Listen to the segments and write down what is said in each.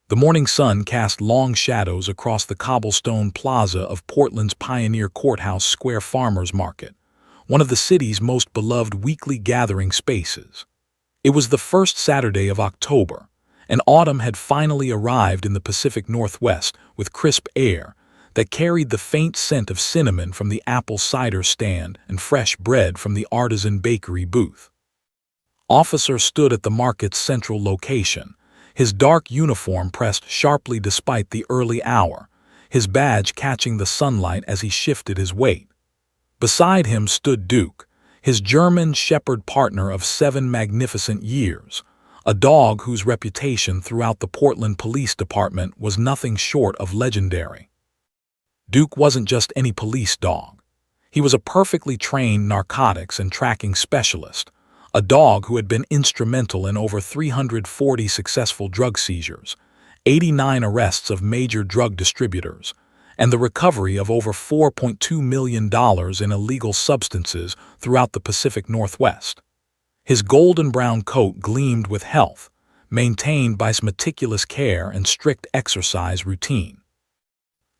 The morning sun cast long shadows across the cobblestone plaza of Portland's Pioneer Courthouse Square Farmers Market, one of the city's most beloved weekly gathering spaces. It was the first Saturday of October, and autumn had finally arrived in the Pacific Northwest with crisp air that carried the faint scent of cinnamon from the apple cider stand and fresh bread from the artisan bakery booth. Officer stood at the market's central location, his dark uniform pressed sharply despite the early hour, his badge catching the sunlight as he shifted his weight. Beside him stood Duke, his German shepherd partner of 7 magnificent years, a dog whose reputation throughout the Portland Police Department was nothing short of legendary. Duke wasn't just any police dog. He was a perfectly trained narcotics and tracking specialist, a dog who had been instrumental in over 340 successful drug seizures, 89 arrests of major drug distributors, and the recovery of over $4.2 million in illegal substances throughout the Pacific Northwest. His golden brown coat gleamed with health, maintained by meticulous care and strict exercise routine.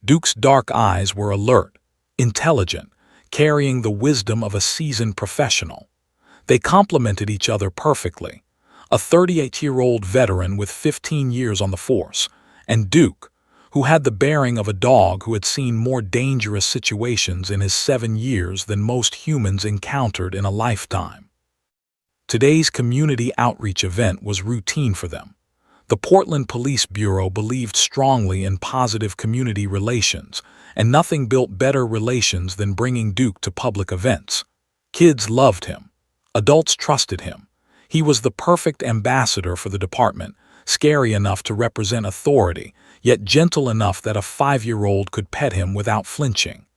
Duke's dark eyes were alert, intelligent, carrying the wisdom of a seasoned professional. They complemented each other perfectly, a 38-year-old veteran with 15 years on the force, and Duke, who had the bearing of a dog who had seen more dangerous situations in his 7 years than most humans encountered in a lifetime. Today's community outreach event was routine for them. The Portland Police Bureau believed strongly in positive community relations, and nothing built better relations than bringing Duke to public events. Kids loved him. Adults trusted him. He was the perfect ambassador for the department, scary enough to represent authority, yet gentle enough that a 5-year-old could pet him without flinching.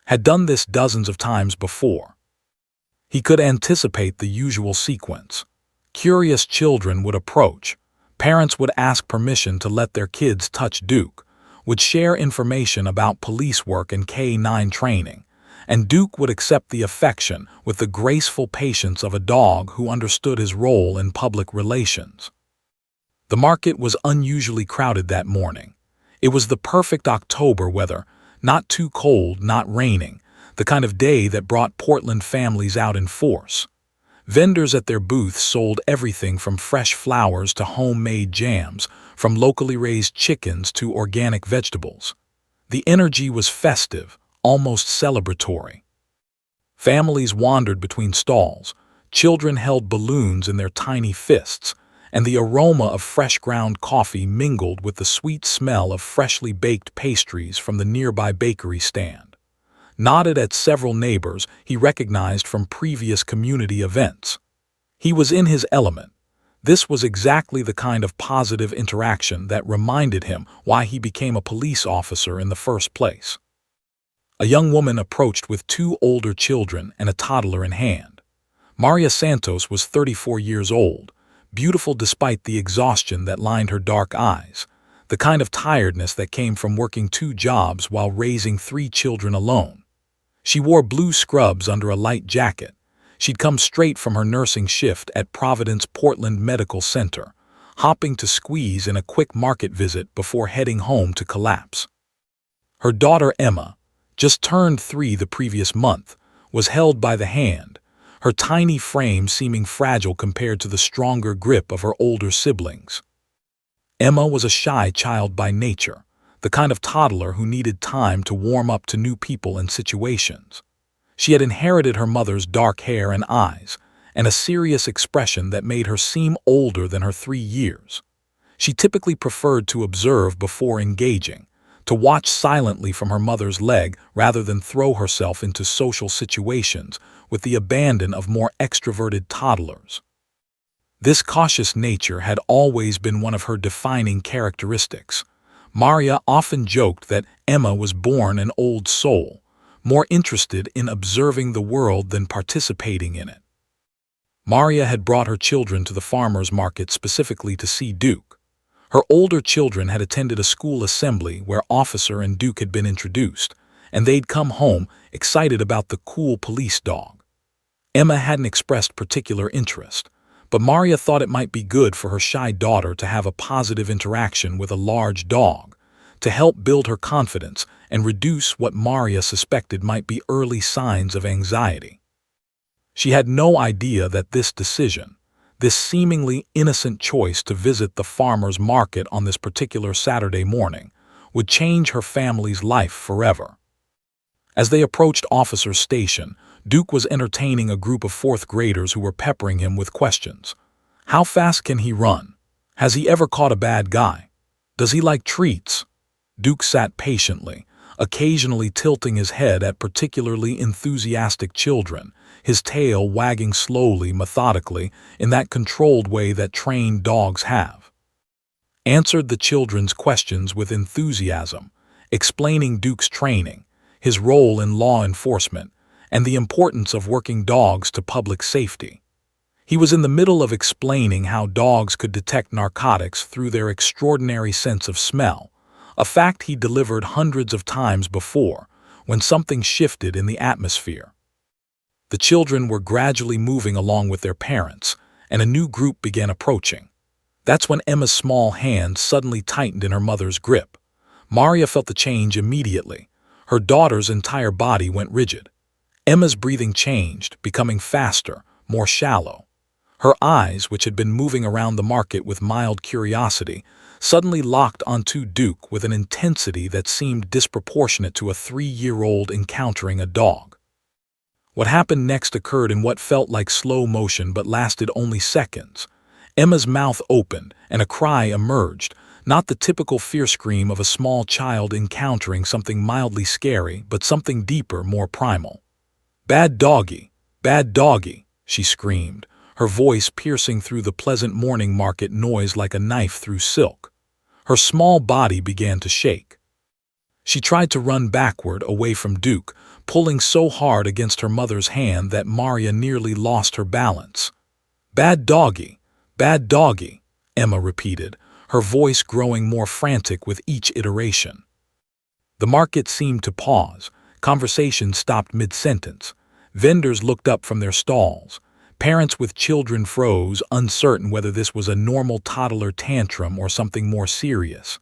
Had done this dozens of times before. He could anticipate the usual sequence. Curious children would approach. Parents would ask permission to let their kids touch Duke, would share information about police work and K-9 training, and Duke would accept the affection with the graceful patience of a dog who understood his role in public relations. The market was unusually crowded that morning. It was the perfect October weather, not too cold, not raining, the kind of day that brought Portland families out in force. Vendors at their booths sold everything from fresh flowers to homemade jams, from locally raised chickens to organic vegetables. The energy was festive, almost celebratory. Families wandered between stalls, children held balloons in their tiny fists, and the aroma of fresh ground coffee mingled with the sweet smell of freshly baked pastries from the nearby bakery stand. Nodded at several neighbors he recognized from previous community events. He was in his element. This was exactly the kind of positive interaction that reminded him why he became a police officer in the first place. A young woman approached with 2 older children and a toddler in hand. Maria Santos was 34 years old, beautiful despite the exhaustion that lined her dark eyes, the kind of tiredness that came from working 2 jobs while raising 3 children alone. She wore blue scrubs under a light jacket. She'd come straight from her nursing shift at Providence Portland Medical Center, hopping to squeeze in a quick market visit before heading home to collapse. Her daughter Emma, just turned 3 the previous month, was held by the hand, her tiny frame seeming fragile compared to the stronger grip of her older siblings. Emma was a shy child by nature, the kind of toddler who needed time to warm up to new people and situations. She had inherited her mother's dark hair and eyes, and a serious expression that made her seem older than her 3 years. She typically preferred to observe before engaging, to watch silently from her mother's leg rather than throw herself into social situations with the abandon of more extroverted toddlers. This cautious nature had always been one of her defining characteristics. Maria often joked that Emma was born an old soul, more interested in observing the world than participating in it. Maria had brought her children to the farmers market specifically to see Duke. Her older children had attended a school assembly where Officer and Duke had been introduced, and they'd come home excited about the cool police dog. Emma hadn't expressed particular interest, but Maria thought it might be good for her shy daughter to have a positive interaction with a large dog, to help build her confidence and reduce what Maria suspected might be early signs of anxiety. She had no idea that this decision, this seemingly innocent choice to visit the farmer's market on this particular Saturday morning, would change her family's life forever. As they approached Officer's station, Duke was entertaining a group of fourth graders who were peppering him with questions. How fast can he run? Has he ever caught a bad guy? Does he like treats? Duke sat patiently, occasionally tilting his head at particularly enthusiastic children, his tail wagging slowly, methodically, in that controlled way that trained dogs have. Answered the children's questions with enthusiasm, explaining Duke's training, his role in law enforcement, and the importance of working dogs to public safety. He was in the middle of explaining how dogs could detect narcotics through their extraordinary sense of smell, a fact he delivered hundreds of times before, when something shifted in the atmosphere. The children were gradually moving along with their parents, and a new group began approaching. That's when Emma's small hand suddenly tightened in her mother's grip. Maria felt the change immediately. Her daughter's entire body went rigid. Emma's breathing changed, becoming faster, more shallow. Her eyes, which had been moving around the market with mild curiosity, suddenly locked onto Duke with an intensity that seemed disproportionate to a 3-year-old encountering a dog. What happened next occurred in what felt like slow motion but lasted only seconds. Emma's mouth opened, and a cry emerged, not the typical fear scream of a small child encountering something mildly scary, but something deeper, more primal. "Bad doggy! Bad doggy!" she screamed, her voice piercing through the pleasant morning market noise like a knife through silk. Her small body began to shake. She tried to run backward away from Duke, pulling so hard against her mother's hand that Maria nearly lost her balance. "Bad doggy! Bad doggy!" Emma repeated, her voice growing more frantic with each iteration. The market seemed to pause. Conversation stopped mid-sentence. Vendors looked up from their stalls. Parents with children froze, uncertain whether this was a normal toddler tantrum or something more serious.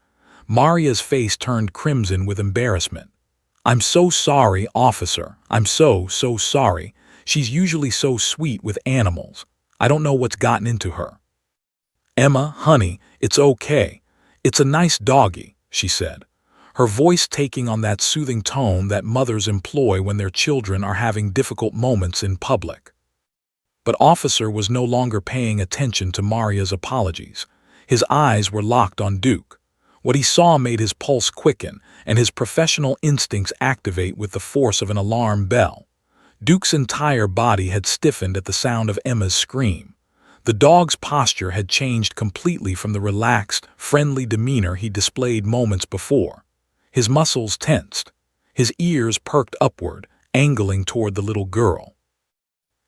Maria's face turned crimson with embarrassment. "I'm so sorry, officer. I'm so sorry. She's usually so sweet with animals. I don't know what's gotten into her." "Emma, honey, it's okay. It's a nice doggy," she said, her voice taking on that soothing tone that mothers employ when their children are having difficult moments in public. But Officer was no longer paying attention to Maria's apologies. His eyes were locked on Duke. What he saw made his pulse quicken and his professional instincts activate with the force of an alarm bell. Duke's entire body had stiffened at the sound of Emma's scream. The dog's posture had changed completely from the relaxed, friendly demeanor he displayed moments before. His muscles tensed. His ears perked upward, angling toward the little girl.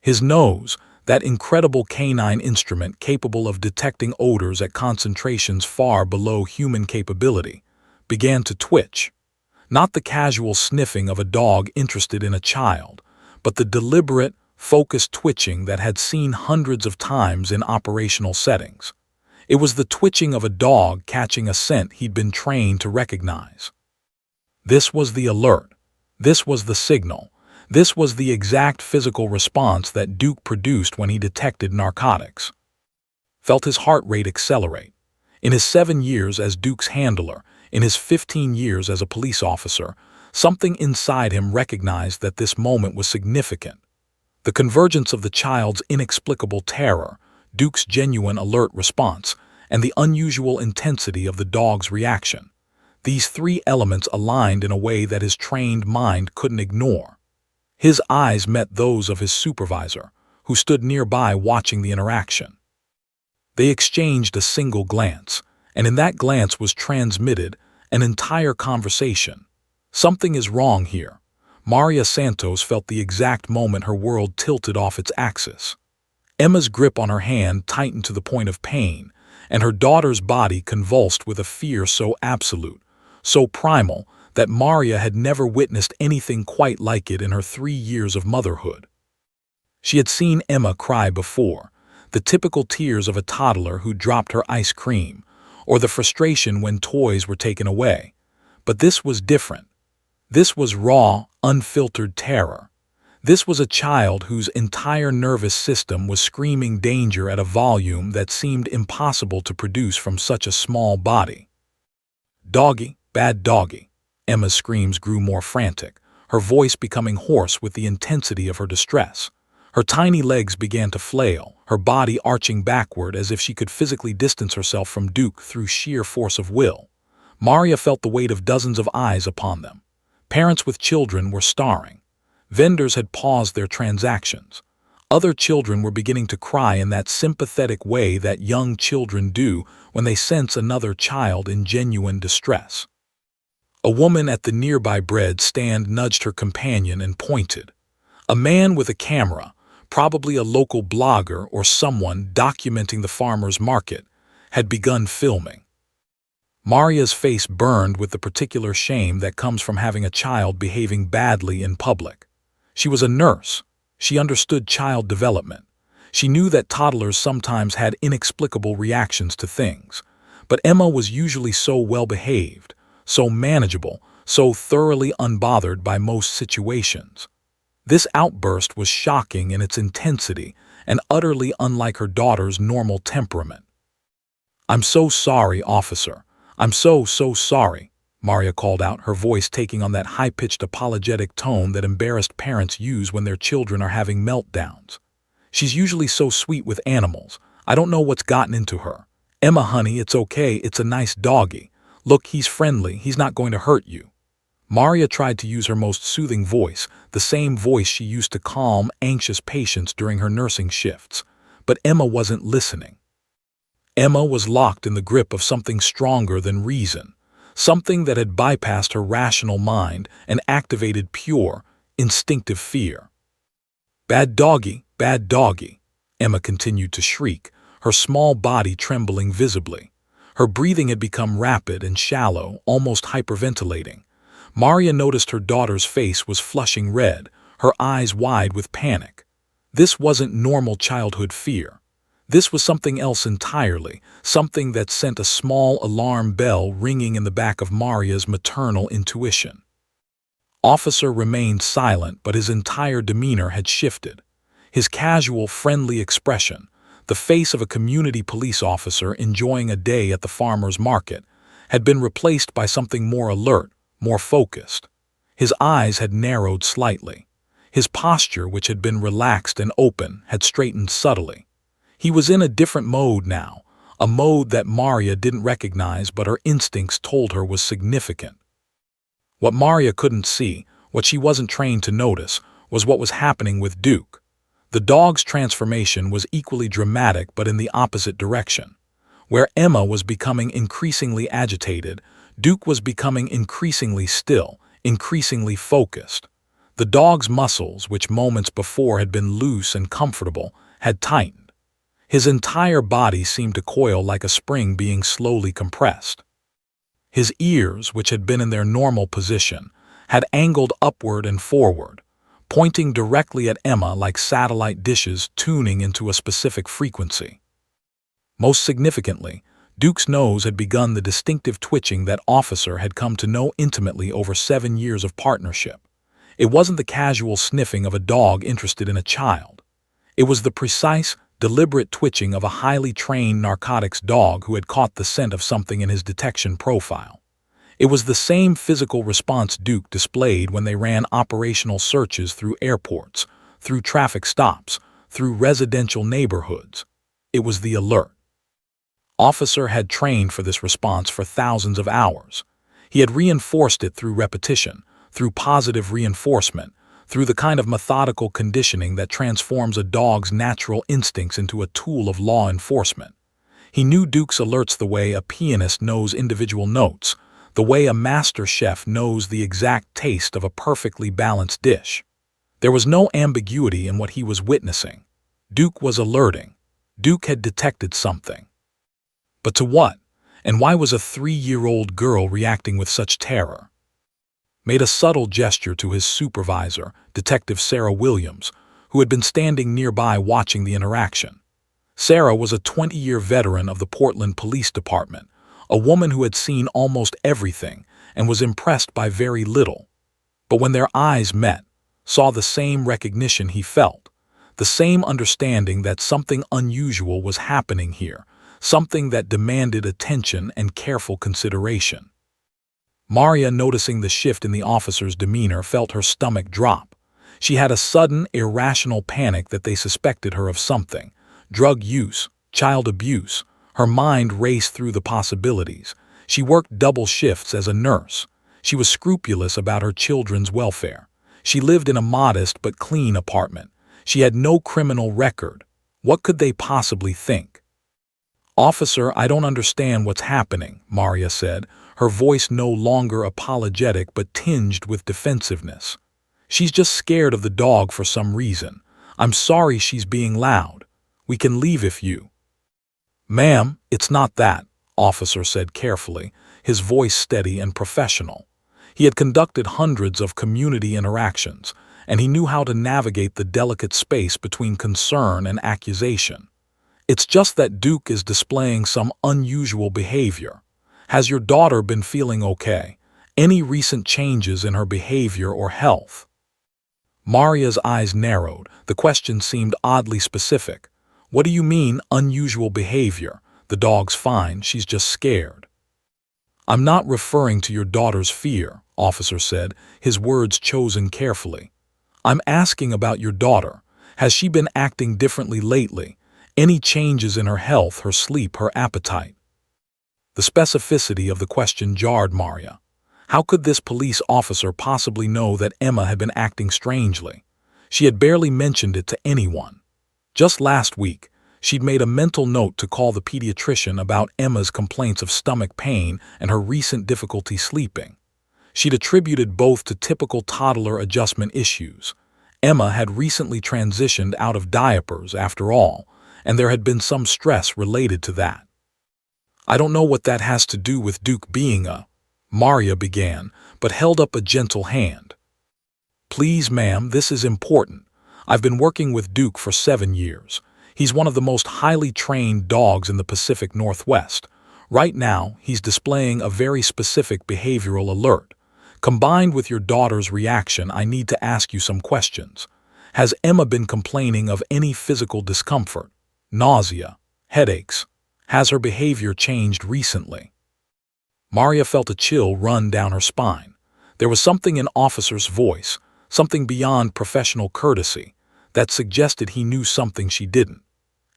His nose, that incredible canine instrument capable of detecting odors at concentrations far below human capability, began to twitch. Not the casual sniffing of a dog interested in a child, but the deliberate, focused twitching that had seen hundreds of times in operational settings. It was the twitching of a dog catching a scent he'd been trained to recognize. This was the alert. This was the signal. This was the exact physical response that Duke produced when he detected narcotics. Felt his heart rate accelerate. In his 7 years as Duke's handler, in his 15 years as a police officer, something inside him recognized that this moment was significant. The convergence of the child's inexplicable terror, Duke's genuine alert response, and the unusual intensity of the dog's reaction. These 3 elements aligned in a way that his trained mind couldn't ignore. His eyes met those of his supervisor, who stood nearby watching the interaction. They exchanged a single glance, and in that glance was transmitted an entire conversation. Something is wrong here. Maria Santos felt the exact moment her world tilted off its axis. Emma's grip on her hand tightened to the point of pain, and her daughter's body convulsed with a fear so absolute, so primal, that Maria had never witnessed anything quite like it in her 3 years of motherhood. She had seen Emma cry before. the typical tears of a toddler who dropped her ice cream, or the frustration when toys were taken away. But this was different. This was raw, unfiltered terror. This was a child whose entire nervous system was screaming danger at a volume that seemed impossible to produce from such a small body. "Doggy, bad doggy." Emma's screams grew more frantic, her voice becoming hoarse with the intensity of her distress. Her tiny legs began to flail, her body arching backward as if she could physically distance herself from Duke through sheer force of will. Maria felt the weight of dozens of eyes upon them. Parents with children were staring. Vendors had paused their transactions. Other children were beginning to cry in that sympathetic way that young children do when they sense another child in genuine distress. A woman at the nearby bread stand nudged her companion and pointed. A man with a camera, probably a local blogger or someone documenting the farmer's market, had begun filming. Maria's face burned with the particular shame that comes from having a child behaving badly in public. She was a nurse. She understood child development. She knew that toddlers sometimes had inexplicable reactions to things. But Emma was usually so well-behaved, so manageable, so thoroughly unbothered by most situations. This outburst was shocking in its intensity and utterly unlike her daughter's normal temperament. "I'm so sorry, officer. I'm so sorry," Maria called out, her voice taking on that high-pitched apologetic tone that embarrassed parents use when their children are having meltdowns. "She's usually so sweet with animals. I don't know what's gotten into her. Emma, honey, it's okay. It's a nice doggy. Look, he's friendly. He's not going to hurt you." Maria tried to use her most soothing voice, the same voice she used to calm anxious patients during her nursing shifts. But Emma wasn't listening. Emma was locked in the grip of something stronger than reason, something that had bypassed her rational mind and activated pure, instinctive fear. "Bad doggy, Emma continued to shriek, her small body trembling visibly. Her breathing had become rapid and shallow, almost hyperventilating. Maria noticed her daughter's face was flushing red, her eyes wide with panic. This wasn't normal childhood fear. This was something else entirely, something that sent a small alarm bell ringing in the back of Maria's maternal intuition. Officer remained silent, but his entire demeanor had shifted. His casual, friendly expression, the face of a community police officer enjoying a day at the farmer's market, had been replaced by something more alert, more focused. His eyes had narrowed slightly. His posture, which had been relaxed and open, had straightened subtly. He was in a different mode now, a mode that Maria didn't recognize but her instincts told her was significant. What Maria couldn't see, what she wasn't trained to notice, was what was happening with Duke. The dog's transformation was equally dramatic but in the opposite direction. Where Emma was becoming increasingly agitated, Duke was becoming increasingly still, increasingly focused. The dog's muscles, which moments before had been loose and comfortable, had tightened. His entire body seemed to coil like a spring being slowly compressed. His ears, which had been in their normal position, had angled upward and forward, pointing directly at Emma like satellite dishes tuning into a specific frequency. Most significantly, Duke's nose had begun the distinctive twitching that Officer had come to know intimately over 7 years of partnership. It wasn't the casual sniffing of a dog interested in a child. It was the precise, deliberate twitching of a highly trained narcotics dog who had caught the scent of something in his detection profile. It was the same physical response Duke displayed when they ran operational searches through airports, through traffic stops, through residential neighborhoods. It was the alert. Officer had trained for this response for thousands of hours. He had reinforced it through repetition, through positive reinforcement, through the kind of methodical conditioning that transforms a dog's natural instincts into a tool of law enforcement. He knew Duke's alerts the way a pianist knows individual notes, the way a master chef knows the exact taste of a perfectly balanced dish. There was no ambiguity in what he was witnessing. Duke was alerting. Duke had detected something. But to what? And why was a 3-year-old girl reacting with such terror? Made a subtle gesture to his supervisor, Detective Sarah Williams, who had been standing nearby watching the interaction. Sarah was a 20-year veteran of the Portland Police Department, a woman who had seen almost everything and was impressed by very little. But when their eyes met, saw the same recognition he felt, the same understanding that something unusual was happening here, something that demanded attention and careful consideration. Maria, noticing the shift in the officer's demeanor, felt her stomach drop. She had a sudden, irrational panic that they suspected her of something: drug use, child abuse. Her mind raced through the possibilities. She worked double shifts as a nurse. She was scrupulous about her children's welfare. She lived in a modest but clean apartment. She had no criminal record. What could they possibly think? "Officer, I don't understand what's happening," Maria said, her voice no longer apologetic but tinged with defensiveness. "She's just scared of the dog for some reason. I'm sorry she's being loud. We can leave if you—" "Ma'am, it's not that," officer said carefully, his voice steady and professional. He had conducted hundreds of community interactions, and he knew how to navigate the delicate space between concern and accusation. "It's just that Duke is displaying some unusual behavior. Has your daughter been feeling okay? Any recent changes in her behavior or health?" Maria's eyes narrowed. The question seemed oddly specific. "What do you mean, unusual behavior? The dog's fine, she's just scared." "I'm not referring to your daughter's fear," officer said, his words chosen carefully. "I'm asking about your daughter. Has she been acting differently lately? Any changes in her health, her sleep, her appetite?" The specificity of the question jarred Maria. How could this police officer possibly know that Emma had been acting strangely? She had barely mentioned it to anyone. Just last week, she'd made a mental note to call the pediatrician about Emma's complaints of stomach pain and her recent difficulty sleeping. She'd attributed both to typical toddler adjustment issues. Emma had recently transitioned out of diapers, after all, and there had been some stress related to that. "I don't know what that has to do with Duke being a—" Maria began, but held up a gentle hand. "Please, ma'am, this is important. I've been working with Duke for 7 years. He's one of the most highly trained dogs in the Pacific Northwest. Right now, he's displaying a very specific behavioral alert. Combined with your daughter's reaction, I need to ask you some questions. Has Emma been complaining of any physical discomfort? Nausea? Headaches? Has her behavior changed recently?" Maria felt a chill run down her spine. There was something in officer's voice, something beyond professional courtesy, that suggested he knew something she didn't.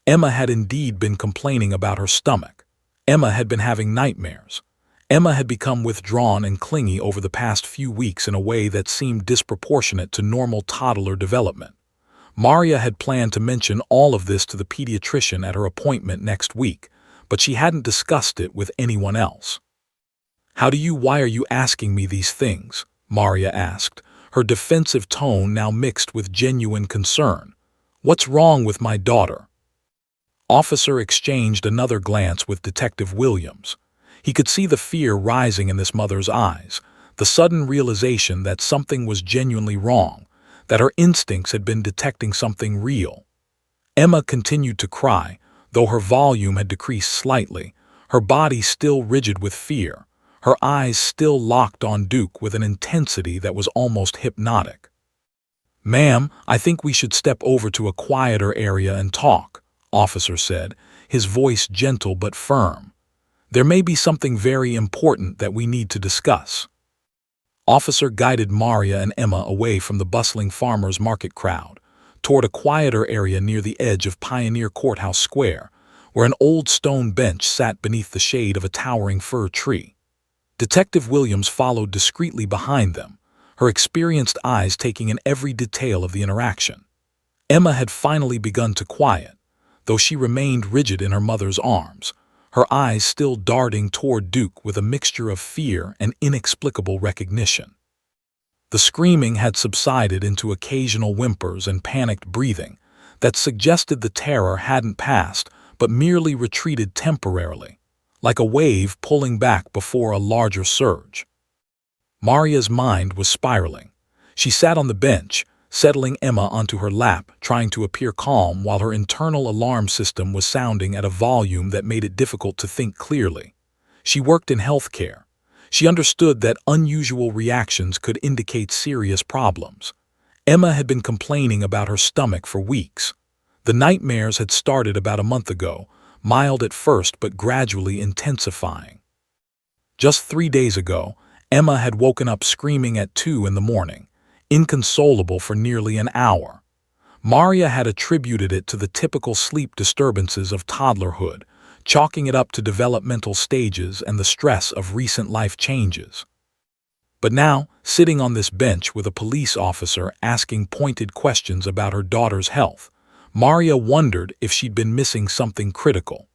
Emma had indeed been complaining about her stomach. Emma had been having nightmares. Emma had become withdrawn and clingy over the past few weeks in a way that seemed disproportionate to normal toddler development. Maria had planned to mention all of this to the pediatrician at her appointment next week, but she hadn't discussed it with anyone else. Why are you asking me these things?" Maria asked, her defensive tone now mixed with genuine concern. "What's wrong with my daughter?" Officer exchanged another glance with Detective Williams. He could see the fear rising in this mother's eyes, the sudden realization that something was genuinely wrong, that her instincts had been detecting something real. Emma continued to cry, though her volume had decreased slightly, her body still rigid with fear, her eyes still locked on Duke with an intensity that was almost hypnotic. "Ma'am, I think we should step over to a quieter area and talk," officer said, his voice gentle but firm. "There may be something very important that we need to discuss." Officer guided Maria and Emma away from the bustling farmers market crowd, toward a quieter area near the edge of Pioneer Courthouse Square, where an old stone bench sat beneath the shade of a towering fir tree. Detective Williams followed discreetly behind them, her experienced eyes taking in every detail of the interaction. Emma had finally begun to quiet, though she remained rigid in her mother's arms, her eyes still darting toward Duke with a mixture of fear and inexplicable recognition. The screaming had subsided into occasional whimpers and panicked breathing that suggested the terror hadn't passed but merely retreated temporarily, like a wave pulling back before a larger surge. Maria's mind was spiraling. She sat on the bench, settling Emma onto her lap, trying to appear calm while her internal alarm system was sounding at a volume that made it difficult to think clearly. She worked in healthcare. She understood that unusual reactions could indicate serious problems. Emma had been complaining about her stomach for weeks. The nightmares had started about a month ago, mild at first but gradually intensifying. Just 3 days ago, Emma had woken up screaming at 2 in the morning, inconsolable for nearly an hour. Maria had attributed it to the typical sleep disturbances of toddlerhood, chalking it up to developmental stages and the stress of recent life changes. But now, sitting on this bench with a police officer asking pointed questions about her daughter's health, Maria wondered if she'd been missing something critical.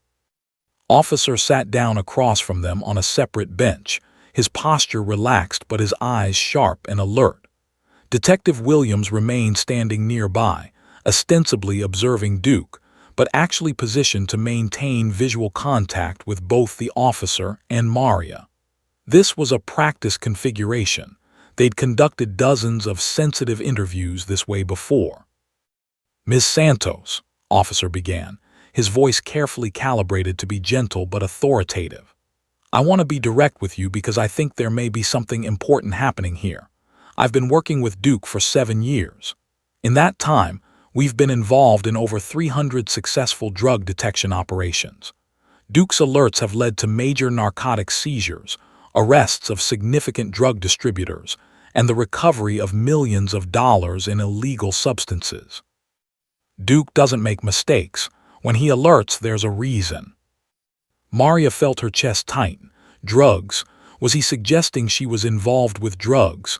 Officer sat down across from them on a separate bench, his posture relaxed but his eyes sharp and alert. Detective Williams remained standing nearby, ostensibly observing Duke, but actually positioned to maintain visual contact with both the officer and Maria. This was a practice configuration. They'd conducted dozens of sensitive interviews this way before. "Ms. Santos," officer began, his voice carefully calibrated to be gentle but authoritative. "I want to be direct with you because I think there may be something important happening here. I've been working with Duke for 7 years. In that time, we've been involved in over 300 successful drug detection operations. Duke's alerts have led to major narcotic seizures, arrests of significant drug distributors, and the recovery of millions of dollars in illegal substances. Duke doesn't make mistakes. When he alerts, there's a reason." Maria felt her chest tighten. Drugs? Was he suggesting she was involved with drugs?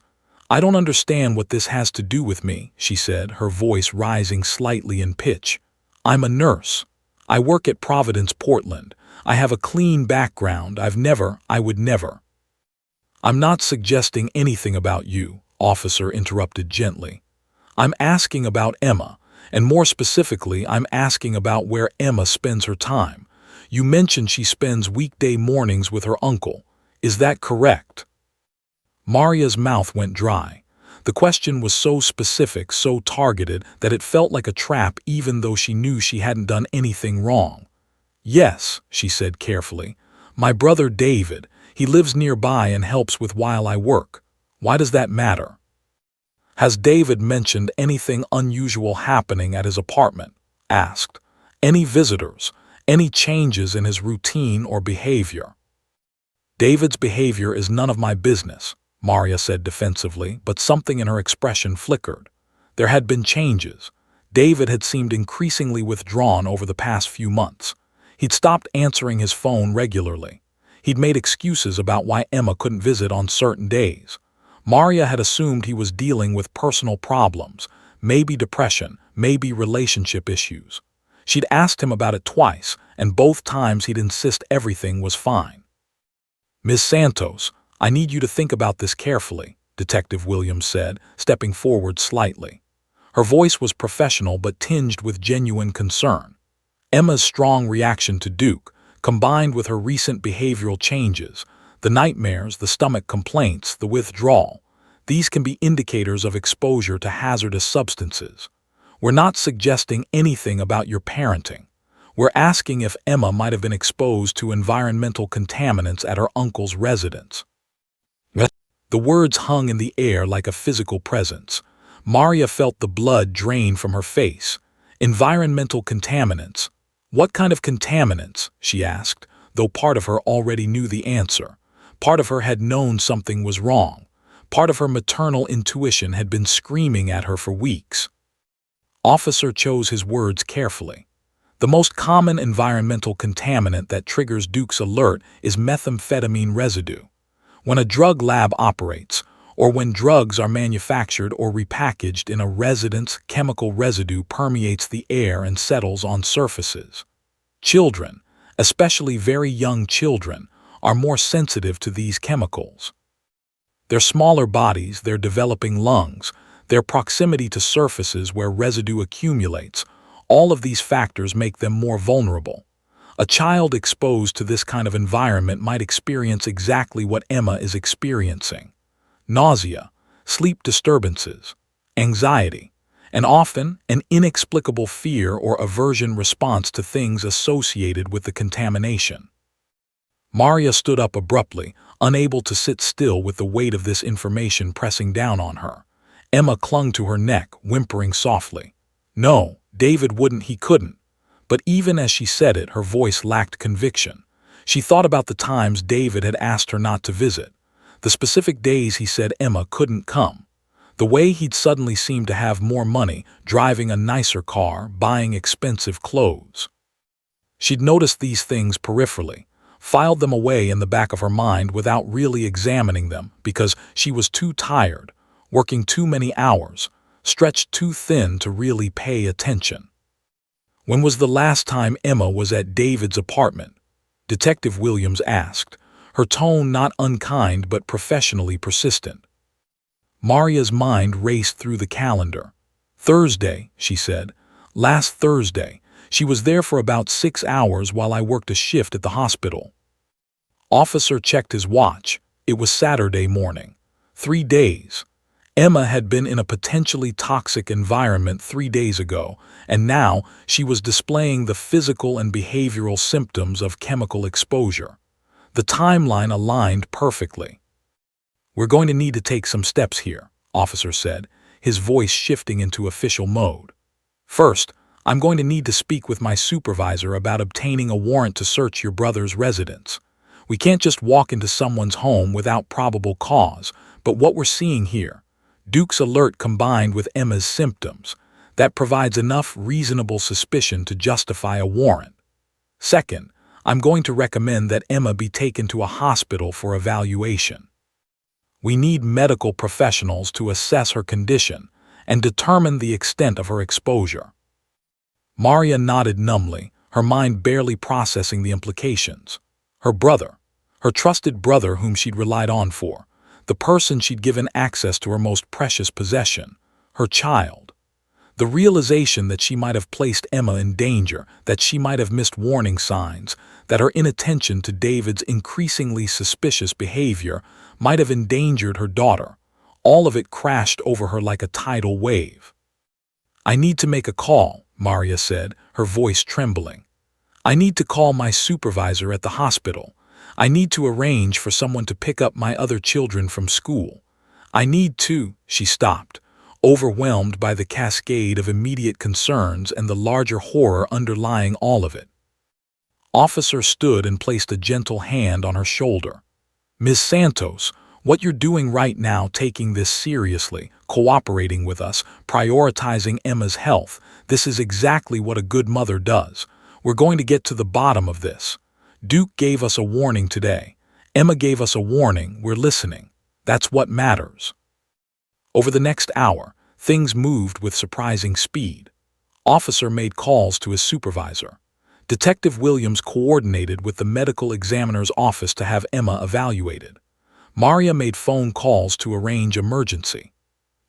"I don't understand what this has to do with me," she said, her voice rising slightly in pitch. "I'm a nurse. I work at Providence, Portland. I have a clean background. I would never." "I'm not suggesting anything about you," officer interrupted gently. "I'm asking about Emma, and more specifically, I'm asking about where Emma spends her time. You mentioned she spends weekday mornings with her uncle. Is that correct?" Maria's mouth went dry. The question was so specific, so targeted, that it felt like a trap even though she knew she hadn't done anything wrong. "Yes," she said carefully. "My brother David. He lives nearby and helps with while I work. Why does that matter?" "Has David mentioned anything unusual happening at his apartment?" asked. "Any visitors? Any changes in his routine or behavior?" "David's behavior is none of my business," Maria said defensively, but something in her expression flickered. There had been changes. David had seemed increasingly withdrawn over the past few months. He'd stopped answering his phone regularly. He'd made excuses about why Emma couldn't visit on certain days. Maria had assumed he was dealing with personal problems, maybe depression, maybe relationship issues. She'd asked him about it twice, and both times he'd insist everything was fine. "Ms. Santos, I need you to think about this carefully," Detective Williams said, stepping forward slightly. Her voice was professional but tinged with genuine concern. Emma's strong reaction to Duke, combined with her recent behavioral changes, the nightmares, the stomach complaints, the withdrawal, these can be indicators of exposure to hazardous substances. We're not suggesting anything about your parenting. We're asking if Emma might have been exposed to environmental contaminants at her uncle's residence. The words hung in the air like a physical presence. Maria felt the blood drain from her face. Environmental contaminants. "What kind of contaminants?" she asked, though part of her already knew the answer. Part of her had known something was wrong. Part of her maternal intuition had been screaming at her for weeks. Officer chose his words carefully. "The most common environmental contaminant that triggers Duke's alert is methamphetamine residue. When a drug lab operates, or when drugs are manufactured or repackaged in a residence, chemical residue permeates the air and settles on surfaces. Children, especially very young children, are more sensitive to these chemicals. Their smaller bodies, their developing lungs, their proximity to surfaces where residue accumulates, all of these factors make them more vulnerable. A child exposed to this kind of environment might experience exactly what Emma is experiencing: nausea, sleep disturbances, anxiety, and often an inexplicable fear or aversion response to things associated with the contamination. Maria stood up abruptly, unable to sit still with the weight of this information pressing down on her. Emma clung to her neck, whimpering softly. No, David wouldn't, he couldn't. But even as she said it, her voice lacked conviction. She thought about the times David had asked her not to visit, the specific days he said Emma couldn't come, the way he'd suddenly seemed to have more money, driving a nicer car, buying expensive clothes. She'd noticed these things peripherally, filed them away in the back of her mind without really examining them because she was too tired, working too many hours, stretched too thin to really pay attention. When was the last time Emma was at David's apartment? Detective Williams asked, her tone not unkind but professionally persistent. Maria's mind raced through the calendar. Thursday, she said. Last Thursday. She was there for about 6 hours while I worked a shift at the hospital. Officer checked his watch. It was Saturday morning. 3 days. Emma had been in a potentially toxic environment 3 days ago, and now she was displaying the physical and behavioral symptoms of chemical exposure. The timeline aligned perfectly. We're going to need to take some steps here, officer said, his voice shifting into official mode. First, I'm going to need to speak with my supervisor about obtaining a warrant to search your brother's residence. We can't just walk into someone's home without probable cause, but what we're seeing here, Duke's alert combined with Emma's symptoms, that provides enough reasonable suspicion to justify a warrant. Second, I'm going to recommend that Emma be taken to a hospital for evaluation. We need medical professionals to assess her condition and determine the extent of her exposure. Maria nodded numbly, her mind barely processing the implications. Her brother, her trusted brother whom she'd relied on for, the person she'd given access to her most precious possession, her child. The realization that she might have placed Emma in danger, that she might have missed warning signs, that her inattention to David's increasingly suspicious behavior might have endangered her daughter, all of it crashed over her like a tidal wave. I need to make a call, Maria said, her voice trembling. I need to call my supervisor at the hospital. I need to arrange for someone to pick up my other children from school. I need to, she stopped, overwhelmed by the cascade of immediate concerns and the larger horror underlying all of it. Officer stood and placed a gentle hand on her shoulder. Ms. Santos, what you're doing right now, taking this seriously, cooperating with us, prioritizing Emma's health, this is exactly what a good mother does. We're going to get to the bottom of this. Duke gave us a warning today. Emma gave us a warning. We're listening. That's what matters. Over the next hour, things moved with surprising speed. Officer made calls to his supervisor. Detective Williams coordinated with the medical examiner's office to have Emma evaluated. Maria made phone calls to arrange emergency.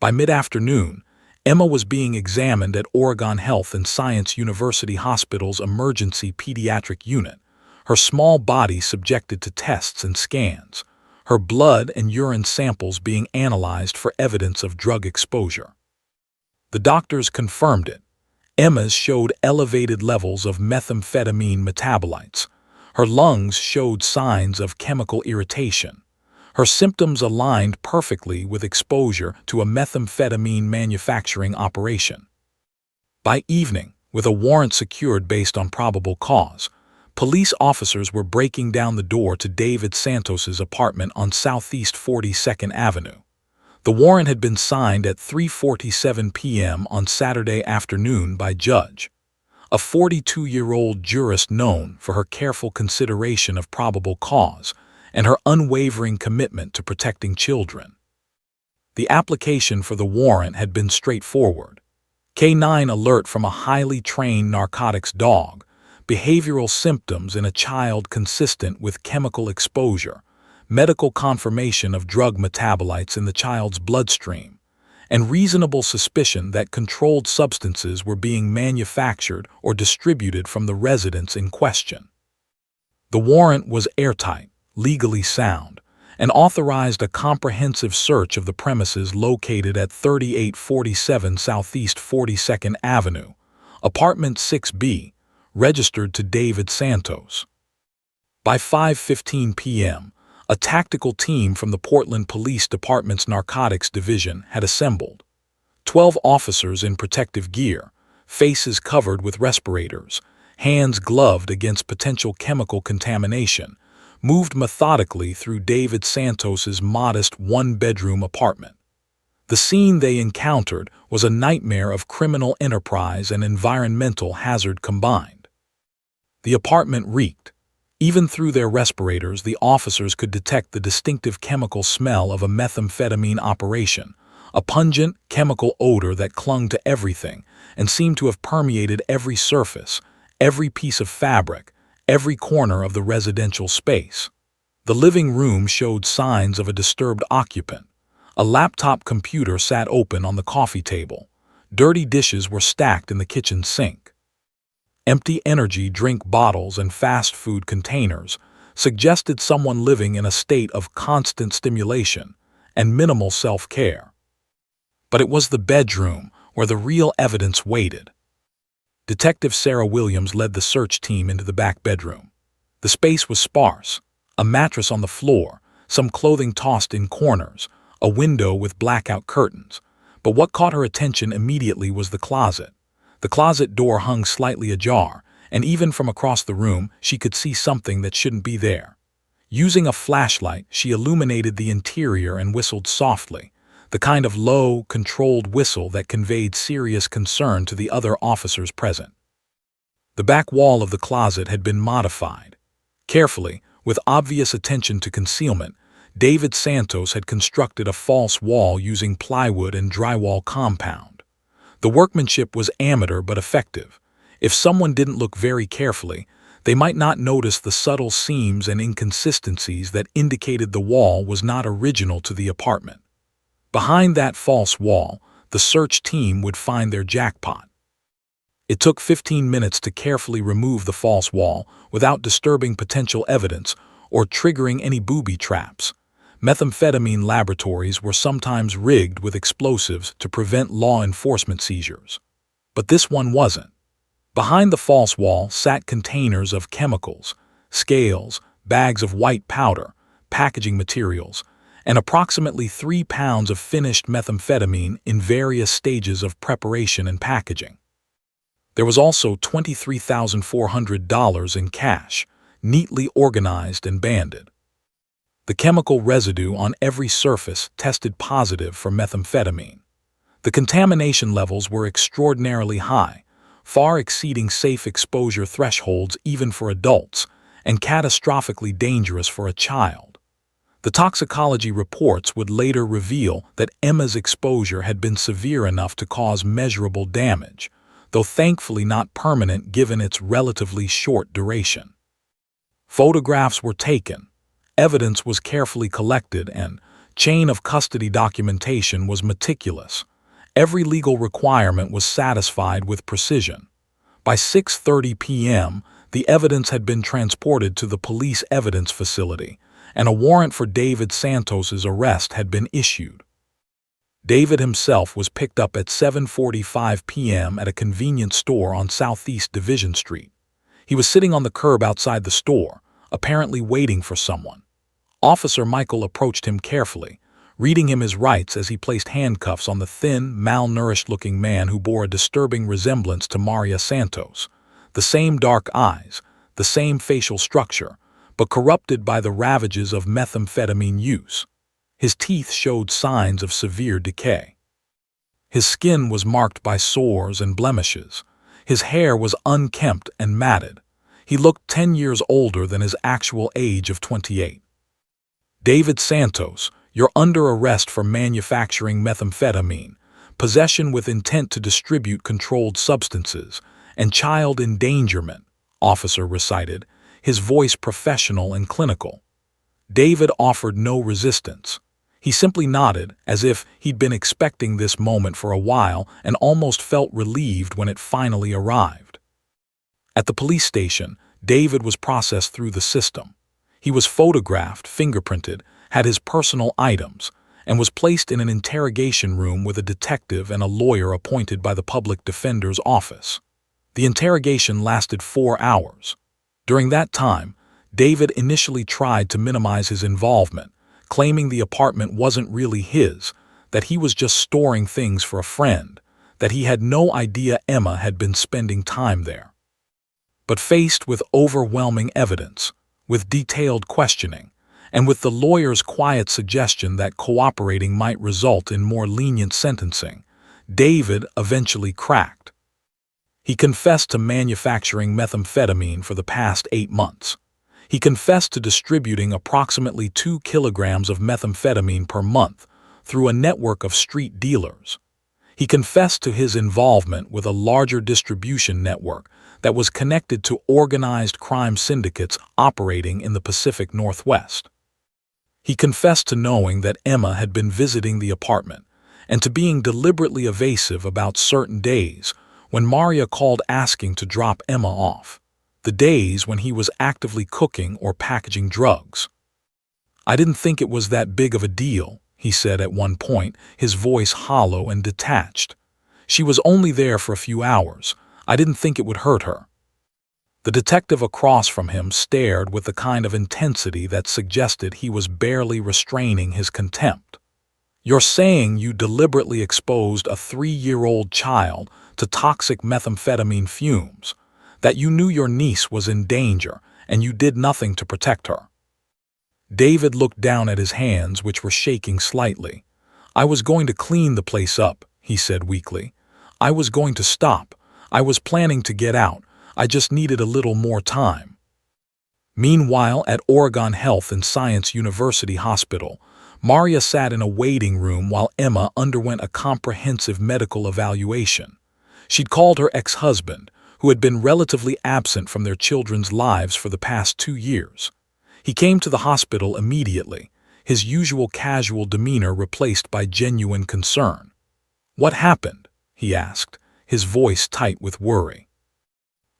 By mid-afternoon, Emma was being examined at Oregon Health and Science University Hospital's emergency pediatric unit, her small body subjected to tests and scans, her blood and urine samples being analyzed for evidence of drug exposure. The doctors confirmed it. Emma's showed elevated levels of methamphetamine metabolites. Her lungs showed signs of chemical irritation. Her symptoms aligned perfectly with exposure to a methamphetamine manufacturing operation. By evening, with a warrant secured based on probable cause, police officers were breaking down the door to David Santos's apartment on Southeast 42nd Avenue. The warrant had been signed at 3:47 p.m. on Saturday afternoon by Judge, a 42-year-old jurist known for her careful consideration of probable cause and her unwavering commitment to protecting children. The application for the warrant had been straightforward. K9 alert from a highly trained narcotics dog, behavioral symptoms in a child consistent with chemical exposure, medical confirmation of drug metabolites in the child's bloodstream, and reasonable suspicion that controlled substances were being manufactured or distributed from the residence in question. The warrant was airtight, legally sound, and authorized a comprehensive search of the premises located at 3847 Southeast 42nd Avenue, Apartment 6B, registered to David Santos. By 5:15 p.m., a tactical team from the Portland Police Department's Narcotics Division had assembled. 12 officers in protective gear, faces covered with respirators, hands gloved against potential chemical contamination, moved methodically through David Santos's modest one-bedroom apartment. The scene they encountered was a nightmare of criminal enterprise and environmental hazard combined. The apartment reeked. Even through their respirators, the officers could detect the distinctive chemical smell of a methamphetamine operation, a pungent chemical odor that clung to everything and seemed to have permeated every surface, every piece of fabric, every corner of the residential space. The living room showed signs of a disturbed occupant. A laptop computer sat open on the coffee table. Dirty dishes were stacked in the kitchen sink. Empty energy drink bottles and fast food containers suggested someone living in a state of constant stimulation and minimal self-care. But it was the bedroom where the real evidence waited. Detective Sarah Williams led the search team into the back bedroom. The space was sparse, a mattress on the floor, some clothing tossed in corners, a window with blackout curtains. But what caught her attention immediately was the closet. The closet door hung slightly ajar, and even from across the room, she could see something that shouldn't be there. Using a flashlight, she illuminated the interior and whistled softly, the kind of low, controlled whistle that conveyed serious concern to the other officers present. The back wall of the closet had been modified. Carefully, with obvious attention to concealment, David Santos had constructed a false wall using plywood and drywall compound. The workmanship was amateur but effective. If someone didn't look very carefully, they might not notice the subtle seams and inconsistencies that indicated the wall was not original to the apartment. Behind that false wall, the search team would find their jackpot. It took 15 minutes to carefully remove the false wall without disturbing potential evidence or triggering any booby traps. Methamphetamine laboratories were sometimes rigged with explosives to prevent law enforcement seizures. But this one wasn't. Behind the false wall sat containers of chemicals, scales, bags of white powder, packaging materials, and approximately 3 pounds of finished methamphetamine in various stages of preparation and packaging. There was also $23,400 in cash, neatly organized and banded. The chemical residue on every surface tested positive for methamphetamine. The contamination levels were extraordinarily high, far exceeding safe exposure thresholds even for adults, and catastrophically dangerous for a child. The toxicology reports would later reveal that Emma's exposure had been severe enough to cause measurable damage, though thankfully not permanent given its relatively short duration. Photographs were taken, evidence was carefully collected, and chain of custody documentation was meticulous. Every legal requirement was satisfied with precision. By 6:30 p.m., the evidence had been transported to the police evidence facility, and a warrant for David Santos's arrest had been issued. David himself was picked up at 7:45 p.m. at a convenience store on Southeast Division Street. He was sitting on the curb outside the store, apparently waiting for someone. Officer Michael approached him carefully, reading him his rights as he placed handcuffs on the thin, malnourished-looking man who bore a disturbing resemblance to Maria Santos. The same dark eyes, the same facial structure, but corrupted by the ravages of methamphetamine use. His teeth showed signs of severe decay. His skin was marked by sores and blemishes. His hair was unkempt and matted. He looked 10 years older than his actual age of 28. David Santos, you're under arrest for manufacturing methamphetamine, possession with intent to distribute controlled substances, and child endangerment, officer recited, his voice professional and clinical. David offered no resistance. He simply nodded, as if he'd been expecting this moment for a while and almost felt relieved when it finally arrived. At the police station, David was processed through the system. He was photographed, fingerprinted, had his personal items, and was placed in an interrogation room with a detective and a lawyer appointed by the public defender's office. The interrogation lasted 4 hours. During that time, David initially tried to minimize his involvement, claiming the apartment wasn't really his, that he was just storing things for a friend, that he had no idea Emma had been spending time there. But faced with overwhelming evidence, with detailed questioning, and with the lawyer's quiet suggestion that cooperating might result in more lenient sentencing, David eventually cracked. He confessed to manufacturing methamphetamine for the past 8 months. He confessed to distributing approximately 2 kilograms of methamphetamine per month through a network of street dealers. He confessed to his involvement with a larger distribution network that was connected to organized crime syndicates operating in the Pacific Northwest. He confessed to knowing that Emma had been visiting the apartment and to being deliberately evasive about certain days when Maria called asking to drop Emma off, the days when he was actively cooking or packaging drugs. "I didn't think it was that big of a deal," he said at one point, his voice hollow and detached. "She was only there for a few hours. I didn't think it would hurt her." The detective across from him stared with the kind of intensity that suggested he was barely restraining his contempt. "You're saying you deliberately exposed a 3-year-old child to toxic methamphetamine fumes, that you knew your niece was in danger and you did nothing to protect her?" David looked down at his hands, which were shaking slightly. "I was going to clean the place up," he said weakly. "I was going to stop. I was planning to get out. I just needed a little more time." Meanwhile, at Oregon Health and Science University Hospital, Maria sat in a waiting room while Emma underwent a comprehensive medical evaluation. She'd called her ex-husband, who had been relatively absent from their children's lives for the past 2 years. He came to the hospital immediately, his usual casual demeanor replaced by genuine concern. "What happened?" he asked, his voice tight with worry.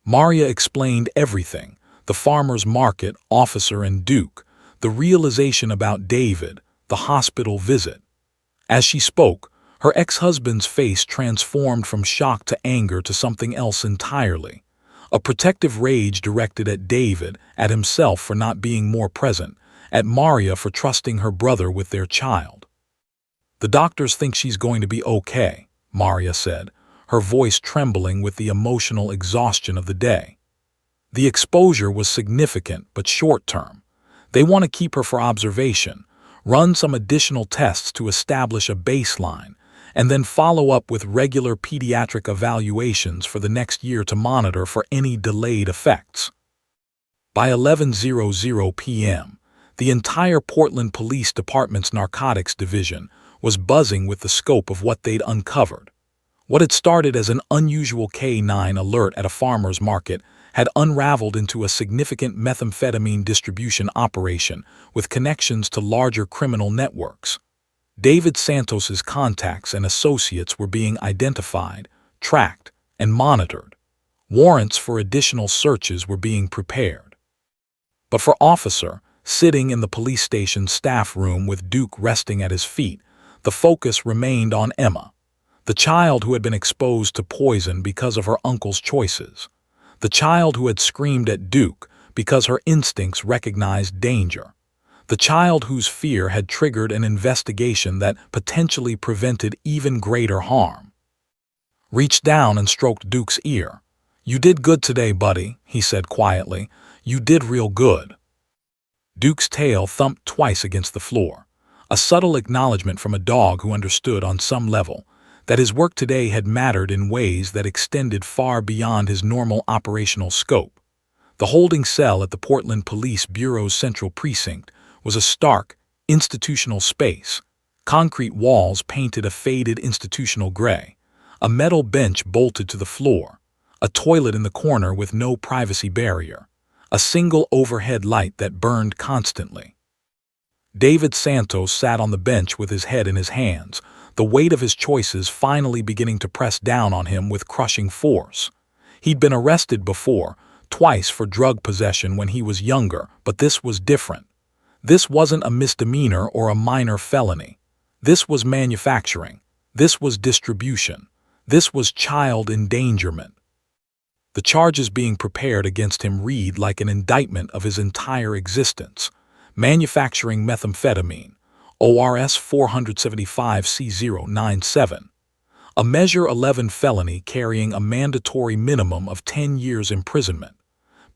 Maria explained everything: the farmer's market, officer and Duke, the realization about David, the hospital visit. As she spoke, her ex-husband's face transformed from shock to anger to something else entirely. A protective rage directed at David, at himself for not being more present, at Maria for trusting her brother with their child. "The doctors think she's going to be okay," Maria said, her voice trembling with the emotional exhaustion of the day. "The exposure was significant but short-term. They want to keep her for observation, run some additional tests to establish a baseline, and then follow up with regular pediatric evaluations for the next year to monitor for any delayed effects." By 11:00 p.m., the entire Portland Police Department's narcotics division was buzzing with the scope of what they'd uncovered. What had started as an unusual K-9 alert at a farmer's market had unraveled into a significant methamphetamine distribution operation with connections to larger criminal networks. David Santos's contacts and associates were being identified, tracked, and monitored. Warrants for additional searches were being prepared. But for Officer, sitting in the police station staff room with Duke resting at his feet, the focus remained on Emma, the child who had been exposed to poison because of her uncle's choices, the child who had screamed at Duke because her instincts recognized danger, the child whose fear had triggered an investigation that potentially prevented even greater harm. Reached down and stroked Duke's ear. "You did good today, buddy," he said quietly. "You did real good." Duke's tail thumped twice against the floor, a subtle acknowledgement from a dog who understood on some level that his work today had mattered in ways that extended far beyond his normal operational scope. The holding cell at the Portland Police Bureau's Central Precinct was a stark, institutional space. Concrete walls painted a faded institutional gray, a metal bench bolted to the floor, a toilet in the corner with no privacy barrier, a single overhead light that burned constantly. David Santos sat on the bench with his head in his hands, the weight of his choices finally beginning to press down on him with crushing force. He'd been arrested before, twice for drug possession when he was younger, but this was different. This wasn't a misdemeanor or a minor felony. This was manufacturing. This was distribution. This was child endangerment. The charges being prepared against him read like an indictment of his entire existence. Manufacturing methamphetamine, ORS 475C097. A Measure 11 felony carrying a mandatory minimum of 10 years imprisonment.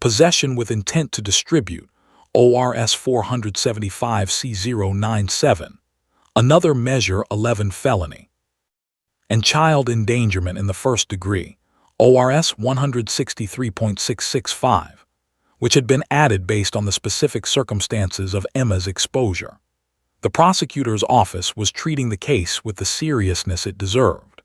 Possession with intent to distribute, ORS 475C097. Another Measure 11 felony. And child endangerment in the first degree, ORS 163.665, which had been added based on the specific circumstances of Emma's exposure. The prosecutor's office was treating the case with the seriousness it deserved.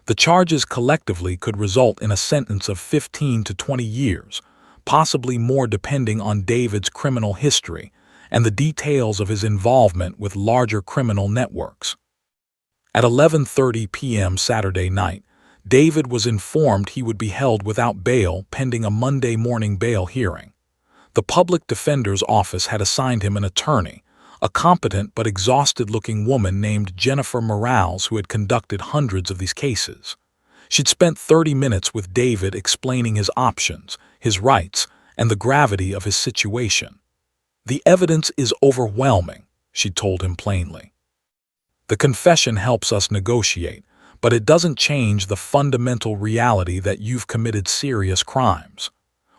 The charges collectively could result in a sentence of 15 to 20 years, possibly more depending on David's criminal history and the details of his involvement with larger criminal networks. At 11:30 p.m. Saturday night, David was informed he would be held without bail pending a Monday morning bail hearing. The public defender's office had assigned him an attorney, a competent but exhausted-looking woman named Jennifer Morales who had conducted hundreds of these cases. She'd spent 30 minutes with David explaining his options, his rights, and the gravity of his situation. "The evidence is overwhelming," she told him plainly. "The confession helps us negotiate, but it doesn't change the fundamental reality that you've committed serious crimes.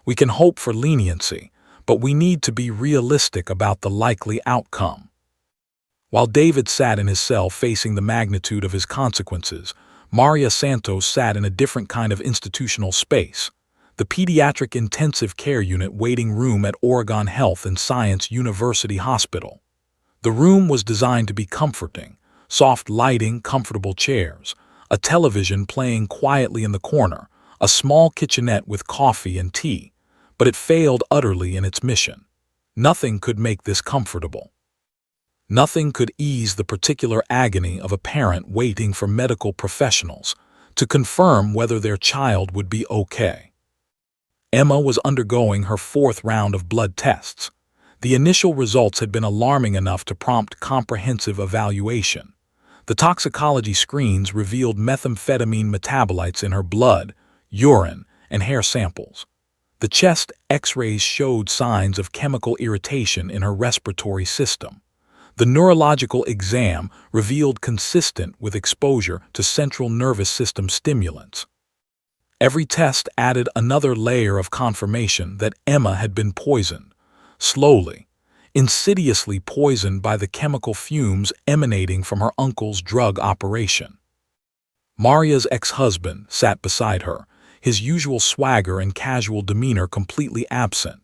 We can hope for leniency, but we need to be realistic about the likely outcome." While David sat in his cell facing the magnitude of his consequences, Maria Santos sat in a different kind of institutional space, the Pediatric Intensive Care Unit waiting room at Oregon Health and Science University Hospital. The room was designed to be comforting, soft lighting, comfortable chairs, a television playing quietly in the corner, a small kitchenette with coffee and tea, but it failed utterly in its mission. Nothing could make this comfortable. Nothing could ease the particular agony of a parent waiting for medical professionals to confirm whether their child would be okay. Emma was undergoing her 4th round of blood tests. The initial results had been alarming enough to prompt comprehensive evaluation. The toxicology screens revealed methamphetamine metabolites in her blood, urine, and hair samples. The chest X-rays showed signs of chemical irritation in her respiratory system. The neurological exam revealed consistent with exposure to central nervous system stimulants. Every test added another layer of confirmation that Emma had been poisoned, slowly, insidiously poisoned by the chemical fumes emanating from her uncle's drug operation. Maria's ex-husband sat beside her, his usual swagger and casual demeanor completely absent,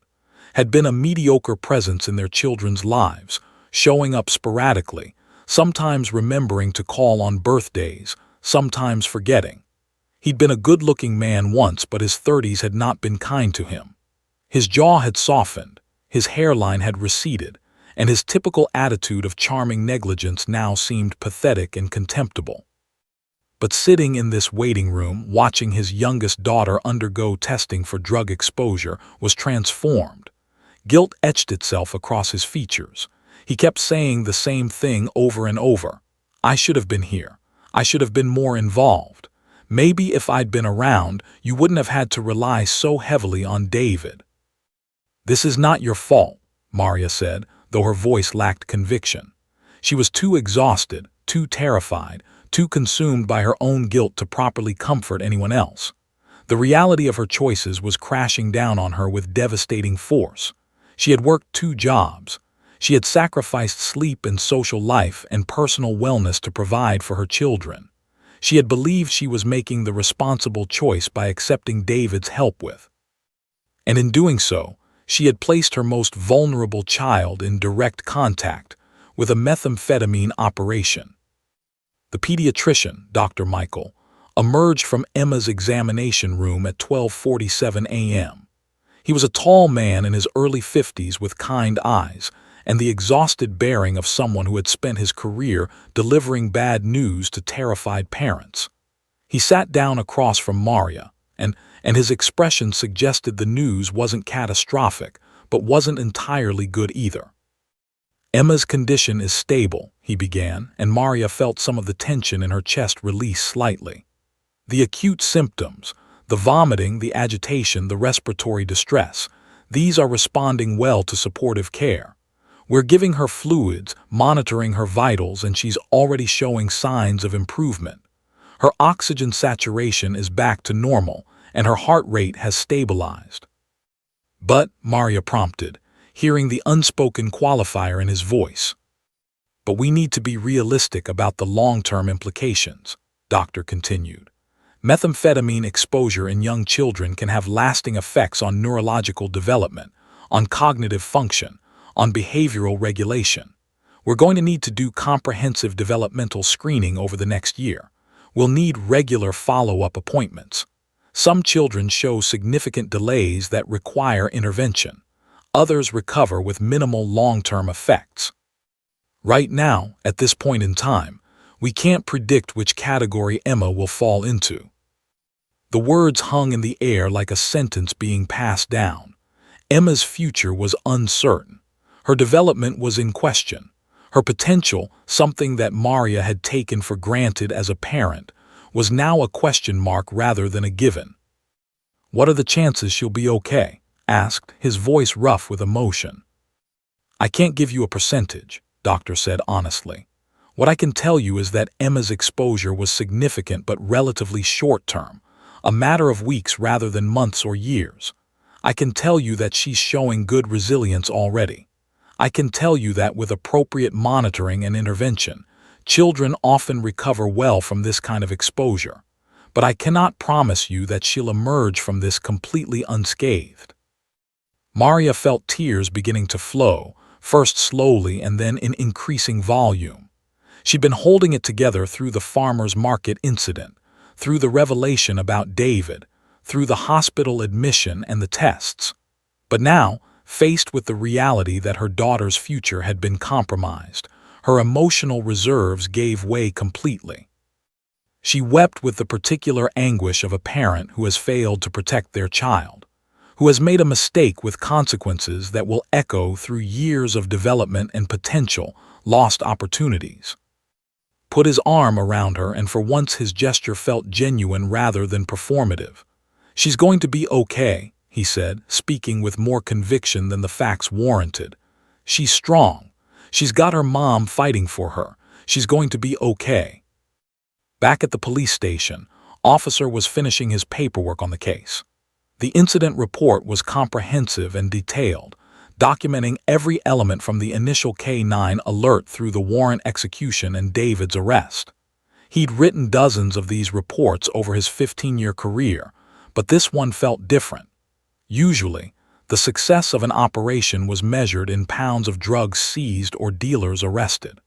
had been a mediocre presence in their children's lives, showing up sporadically, sometimes remembering to call on birthdays, sometimes forgetting. He'd been a good-looking man once, but his 30s had not been kind to him. His jaw had softened, his hairline had receded, and his typical attitude of charming negligence now seemed pathetic and contemptible. But sitting in this waiting room, watching his youngest daughter undergo testing for drug exposure, was transformed. Guilt etched itself across his features. He kept saying the same thing over and over. "I should have been here. I should have been more involved. Maybe if I'd been around, you wouldn't have had to rely so heavily on David." "This is not your fault," Maria said, though her voice lacked conviction. She was too exhausted, too terrified, too consumed by her own guilt to properly comfort anyone else. The reality of her choices was crashing down on her with devastating force. She had worked 2 jobs. She had sacrificed sleep and social life and personal wellness to provide for her children. She had believed she was making the responsible choice by accepting David's help with. And in doing so, she had placed her most vulnerable child in direct contact with a methamphetamine operation. The pediatrician, Dr. Michael, emerged from Emma's examination room at 12:47 a.m. He was a tall man in his early 50s with kind eyes and the exhausted bearing of someone who had spent his career delivering bad news to terrified parents. He sat down across from Maria, and his expression suggested the news wasn't catastrophic, but wasn't entirely good either. Emma's condition is stable, he began, and Maria felt some of the tension in her chest release slightly. The acute symptoms, the vomiting, the agitation, the respiratory distress, these are responding well to supportive care. We're giving her fluids, monitoring her vitals, and she's already showing signs of improvement. Her oxygen saturation is back to normal, and her heart rate has stabilized. But, Maria prompted, hearing the unspoken qualifier in his voice. But we need to be realistic about the long-term implications, Doctor continued. Methamphetamine exposure in young children can have lasting effects on neurological development, on cognitive function, on behavioral regulation. We're going to need to do comprehensive developmental screening over the next year. We'll need regular follow-up appointments. Some children show significant delays that require intervention. Others recover with minimal long-term effects. Right now, at this point in time, we can't predict which category Emma will fall into. The words hung in the air like a sentence being passed down. Emma's future was uncertain. Her development was in question. Her potential, something that Maria had taken for granted as a parent, was now a question mark rather than a given. "What are the chances she'll be okay?" asked, his voice rough with emotion. "I can't give you a percentage," Doctor said honestly. "What I can tell you is that Emma's exposure was significant but relatively short-term, a matter of weeks rather than months or years. I can tell you that she's showing good resilience already. I can tell you that with appropriate monitoring and intervention, children often recover well from this kind of exposure. But I cannot promise you that she'll emerge from this completely unscathed." Maria felt tears beginning to flow, first slowly and then in increasing volume. She'd been holding it together through the farmer's market incident, through the revelation about David, through the hospital admission and the tests. But now, faced with the reality that her daughter's future had been compromised, her emotional reserves gave way completely. She wept with the particular anguish of a parent who has failed to protect their child, who has made a mistake with consequences that will echo through years of development and potential lost opportunities. Put his arm around her, and for once his gesture felt genuine rather than performative. "She's going to be okay," he said, speaking with more conviction than the facts warranted. "She's strong. She's got her mom fighting for her. She's going to be okay." Back at the police station, Officer was finishing his paperwork on the case. The incident report was comprehensive and detailed, documenting every element from the initial K-9 alert through the warrant execution and David's arrest. He'd written dozens of these reports over his 15-year career, but this one felt different. Usually, the success of an operation was measured in pounds of drugs seized or dealers arrested.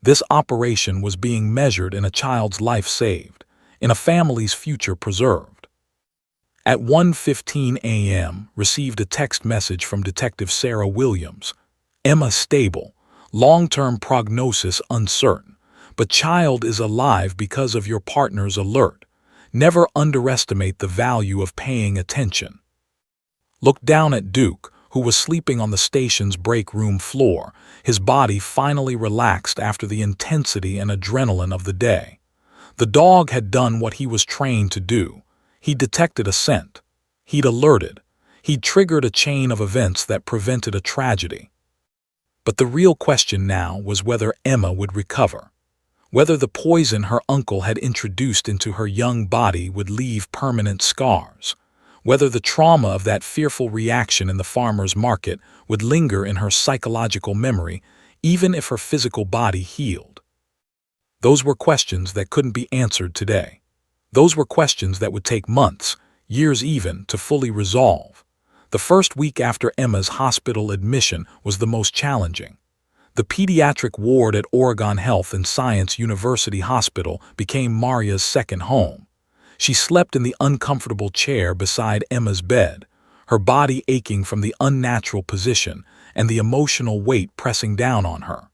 This operation was being measured in a child's life saved, in a family's future preserved. At 1:15 a.m., received a text message from Detective Sarah Williams. "Emma stable, long-term prognosis uncertain, but child is alive because of your partner's alert. Never underestimate the value of paying attention." Looked down at Duke, who was sleeping on the station's break room floor, his body finally relaxed after the intensity and adrenaline of the day. The dog had done what he was trained to do. He'd detected a scent. He'd alerted. He'd triggered a chain of events that prevented a tragedy. But the real question now was whether Emma would recover. Whether the poison her uncle had introduced into her young body would leave permanent scars. Whether the trauma of that fearful reaction in the farmer's market would linger in her psychological memory, even if her physical body healed. Those were questions that couldn't be answered today. Those were questions that would take months, years even, to fully resolve. The first week after Emma's hospital admission was the most challenging. The pediatric ward at Oregon Health and Science University Hospital became Maria's second home. She slept in the uncomfortable chair beside Emma's bed, her body aching from the unnatural position and the emotional weight pressing down on her.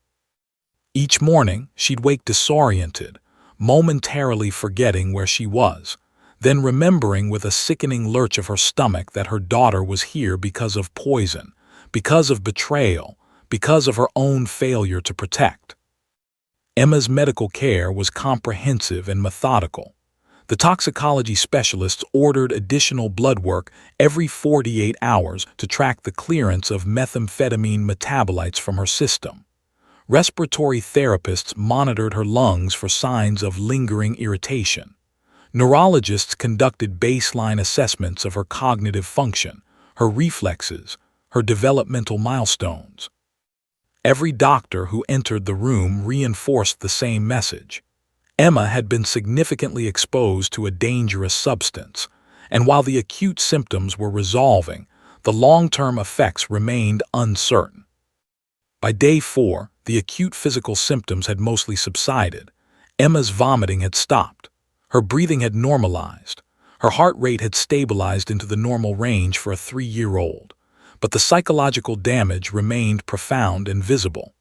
Each morning, she'd wake disoriented, momentarily forgetting where she was, then remembering with a sickening lurch of her stomach that her daughter was here because of poison, because of betrayal, because of her own failure to protect. Emma's medical care was comprehensive and methodical. The toxicology specialists ordered additional blood work every 48 hours to track the clearance of methamphetamine metabolites from her system. Respiratory therapists monitored her lungs for signs of lingering irritation. Neurologists conducted baseline assessments of her cognitive function, her reflexes, her developmental milestones. Every doctor who entered the room reinforced the same message. Emma had been significantly exposed to a dangerous substance, and while the acute symptoms were resolving, the long-term effects remained uncertain. By day 4, the acute physical symptoms had mostly subsided. Emma's vomiting had stopped. Her breathing had normalized. Her heart rate had stabilized into the normal range for a 3-year-old. But the psychological damage remained profound and visible.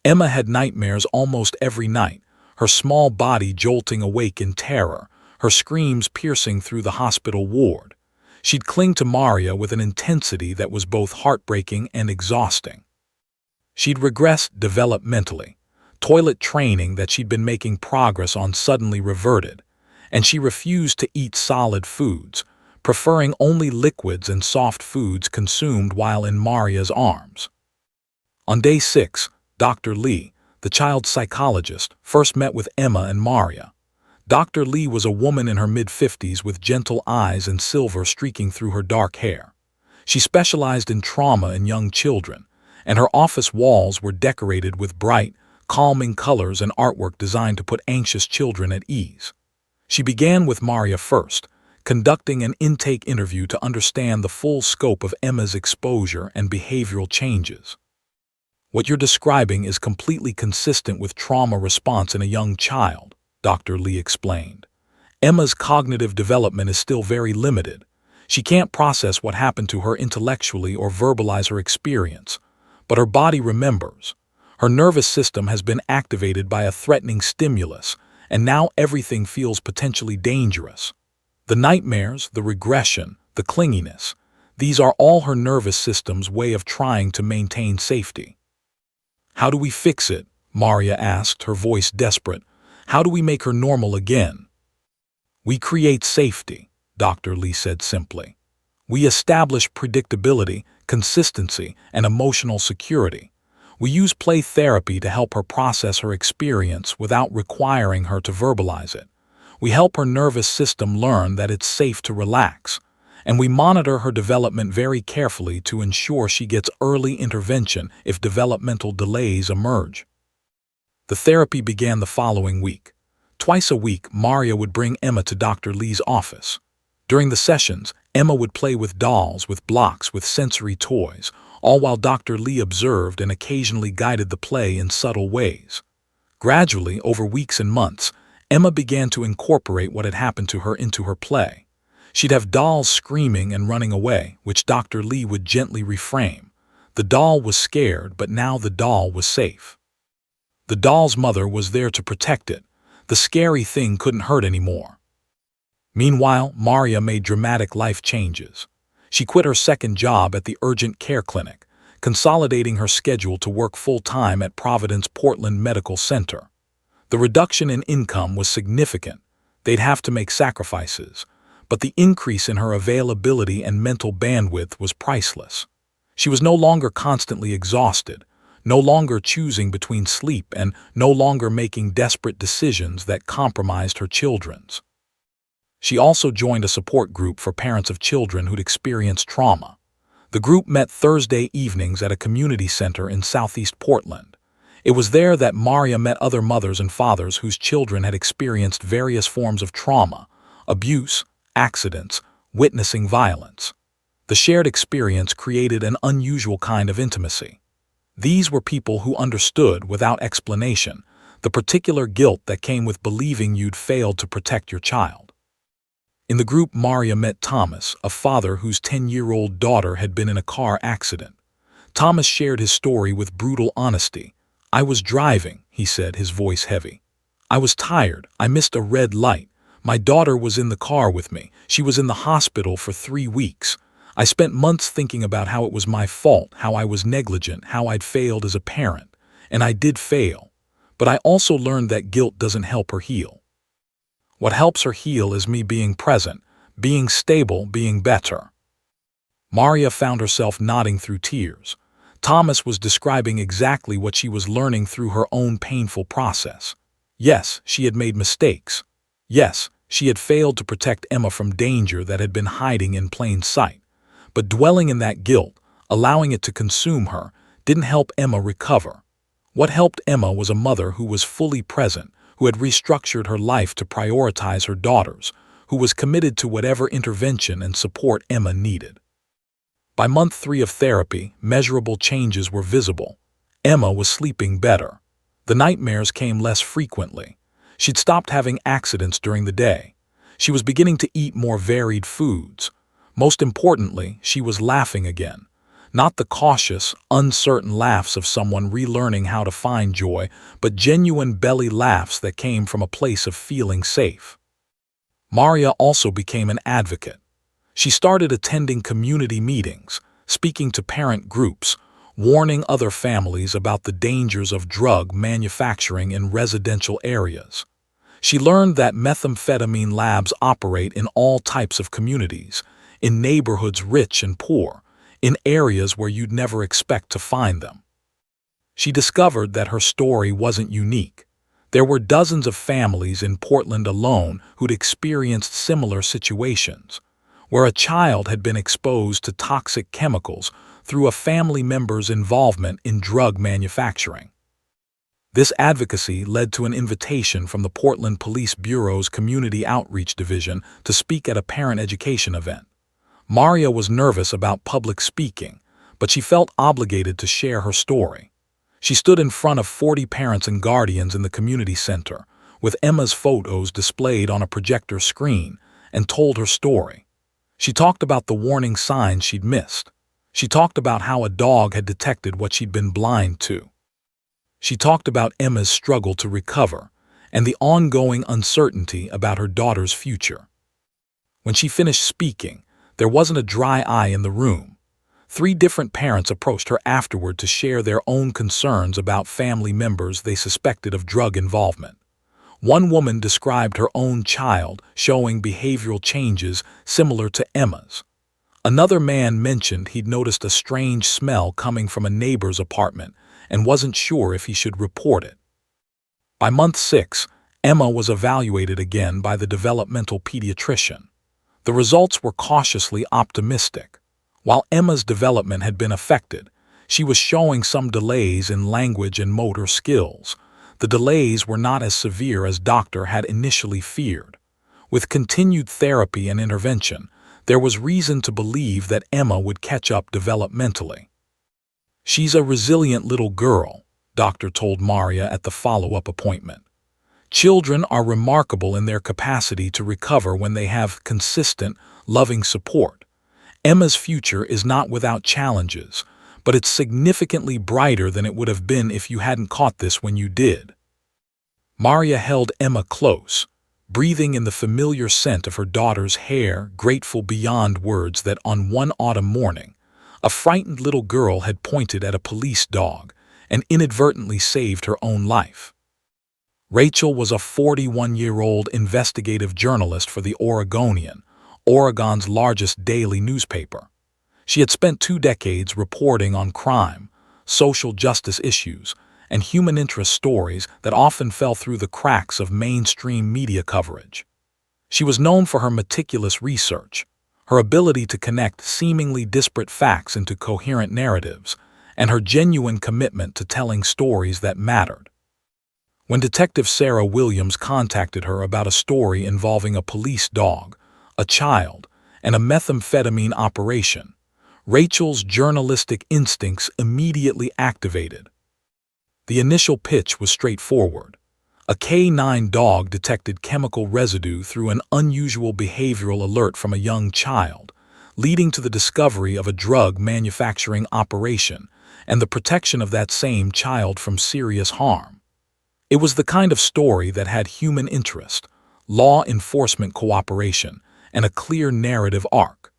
Emma had nightmares almost every night, her small body jolting awake in terror, her screams piercing through the hospital ward. She'd cling to Maria with an intensity that was both heartbreaking and exhausting. She'd regressed developmentally. Toilet training that she'd been making progress on suddenly reverted, and she refused to eat solid foods, preferring only liquids and soft foods consumed while in Maria's arms. On day 6, Dr. Lee, the child psychologist, first met with Emma and Maria. Dr. Lee was a woman in her mid-50s with gentle eyes and silver streaking through her dark hair. She specialized in trauma in young children, and her office walls were decorated with bright, calming colors and artwork designed to put anxious children at ease. She began with Maria first, conducting an intake interview to understand the full scope of Emma's exposure and behavioral changes. "What you're describing is completely consistent with trauma response in a young child," Dr. Lee explained. "Emma's cognitive development is still very limited. She can't process what happened to her intellectually or verbalize her experience, but her body remembers. Her nervous system has been activated by a threatening stimulus, and now everything feels potentially dangerous. The nightmares, the regression, the clinginess, these are all her nervous system's way of trying to maintain safety." "How do we fix it?" Maria asked, her voice desperate. "How do we make her normal again?" "We create safety," Dr. Lee said simply. "We establish predictability, consistency, and emotional security. We use play therapy to help her process her experience without requiring her to verbalize it. We help her nervous system learn that it's safe to relax, and we monitor her development very carefully to ensure she gets early intervention if developmental delays emerge." The therapy began the following week. Twice a week, Maria would bring Emma to Dr. Lee's office. During the sessions, Emma would play with dolls, with blocks, with sensory toys, all while Dr. Lee observed and occasionally guided the play in subtle ways. Gradually, over weeks and months, Emma began to incorporate what had happened to her into her play. She'd have dolls screaming and running away, which Dr. Lee would gently reframe. The doll was scared, but now the doll was safe. The doll's mother was there to protect it. The scary thing couldn't hurt anymore. Meanwhile, Maria made dramatic life changes. She quit her second job at the urgent care clinic, consolidating her schedule to work full-time at Providence Portland Medical Center. The reduction in income was significant. They'd have to make sacrifices, but the increase in her availability and mental bandwidth was priceless. She was no longer constantly exhausted, no longer choosing between sleep, and no longer making desperate decisions that compromised her children's. She also joined a support group for parents of children who'd experienced trauma. The group met Thursday evenings at a community center in Southeast Portland. It was there that Maria met other mothers and fathers whose children had experienced various forms of trauma, abuse, accidents, witnessing violence. The shared experience created an unusual kind of intimacy. These were people who understood, without explanation, the particular guilt that came with believing you'd failed to protect your child. In the group, Maria met Thomas, a father whose 10-year-old daughter had been in a car accident. Thomas shared his story with brutal honesty. "I was driving," he said, his voice heavy. "I was tired. I missed a red light. My daughter was in the car with me. She was in the hospital for 3 weeks. I spent months thinking about how it was my fault, how I was negligent, how I'd failed as a parent. And I did fail. But I also learned that guilt doesn't help her heal. What helps her heal is me being present, being stable, being better. Maria found herself nodding through tears. Thomas was describing exactly what she was learning through her own painful process. Yes, she had made mistakes. Yes, she had failed to protect Emma from danger that had been hiding in plain sight. But dwelling in that guilt, allowing it to consume her, didn't help Emma recover. What helped Emma was a mother who was fully present, who had restructured her life to prioritize her daughters, who was committed to whatever intervention and support Emma needed. By month 3 of therapy, measurable changes were visible. Emma was sleeping better. The nightmares came less frequently. She'd stopped having accidents during the day. She was beginning to eat more varied foods. Most importantly, she was laughing again. Not the cautious, uncertain laughs of someone relearning how to find joy, but genuine belly laughs that came from a place of feeling safe. Maria also became an advocate. She started attending community meetings, speaking to parent groups, warning other families about the dangers of drug manufacturing in residential areas. She learned that methamphetamine labs operate in all types of communities, in neighborhoods rich and poor, in areas where you'd never expect to find them. She discovered that her story wasn't unique. There were dozens of families in Portland alone who'd experienced similar situations, where a child had been exposed to toxic chemicals through a family member's involvement in drug manufacturing. This advocacy led to an invitation from the Portland Police Bureau's Community Outreach Division to speak at a parent education event. Maria was nervous about public speaking, but she felt obligated to share her story. She stood in front of 40 parents and guardians in the community center, with Emma's photos displayed on a projector screen, and told her story. She talked about the warning signs she'd missed. She talked about how a dog had detected what she'd been blind to. She talked about Emma's struggle to recover and the ongoing uncertainty about her daughter's future. When she finished speaking, there wasn't a dry eye in the room. 3 different parents approached her afterward to share their own concerns about family members they suspected of drug involvement. One woman described her own child showing behavioral changes similar to Emma's. Another man mentioned he'd noticed a strange smell coming from a neighbor's apartment and wasn't sure if he should report it. By month 6, Emma was evaluated again by the developmental pediatrician. The results were cautiously optimistic. While Emma's development had been affected, she was showing some delays in language and motor skills. The delays were not as severe as doctor had initially feared. With continued therapy and intervention, there was reason to believe that Emma would catch up developmentally. "She's a resilient little girl," doctor told Maria at the follow-up appointment. "Children are remarkable in their capacity to recover when they have consistent, loving support. Emma's future is not without challenges, but it's significantly brighter than it would have been if you hadn't caught this when you did." Maria held Emma close, breathing in the familiar scent of her daughter's hair, grateful beyond words that on one autumn morning, a frightened little girl had pointed at a police dog and inadvertently saved her own life. Rachel was a 41-year-old investigative journalist for the Oregonian, Oregon's largest daily newspaper. She had spent 2 decades reporting on crime, social justice issues, and human interest stories that often fell through the cracks of mainstream media coverage. She was known for her meticulous research, her ability to connect seemingly disparate facts into coherent narratives, and her genuine commitment to telling stories that mattered. When Detective Sarah Williams contacted her about a story involving a police dog, a child, and a methamphetamine operation, Rachel's journalistic instincts immediately activated. The initial pitch was straightforward. A K9 dog detected chemical residue through an unusual behavioral alert from a young child, leading to the discovery of a drug manufacturing operation and the protection of that same child from serious harm. It was the kind of story that had human interest, law enforcement cooperation, and a clear narrative arc.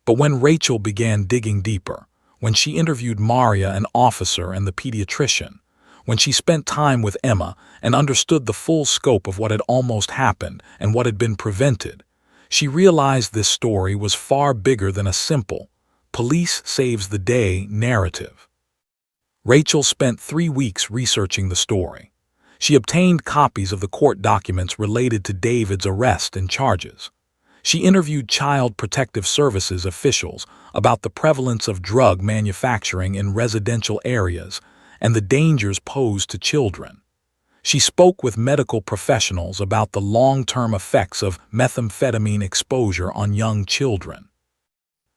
But when Rachel began digging deeper, when she interviewed Maria, an officer, and the pediatrician, when she spent time with Emma and understood the full scope of what had almost happened and what had been prevented, she realized this story was far bigger than a simple "police saves the day" narrative. Rachel spent 3 weeks researching the story. She obtained copies of the court documents related to David's arrest and charges. She interviewed Child Protective Services officials about the prevalence of drug manufacturing in residential areas and the dangers posed to children. She spoke with medical professionals about the long-term effects of methamphetamine exposure on young children.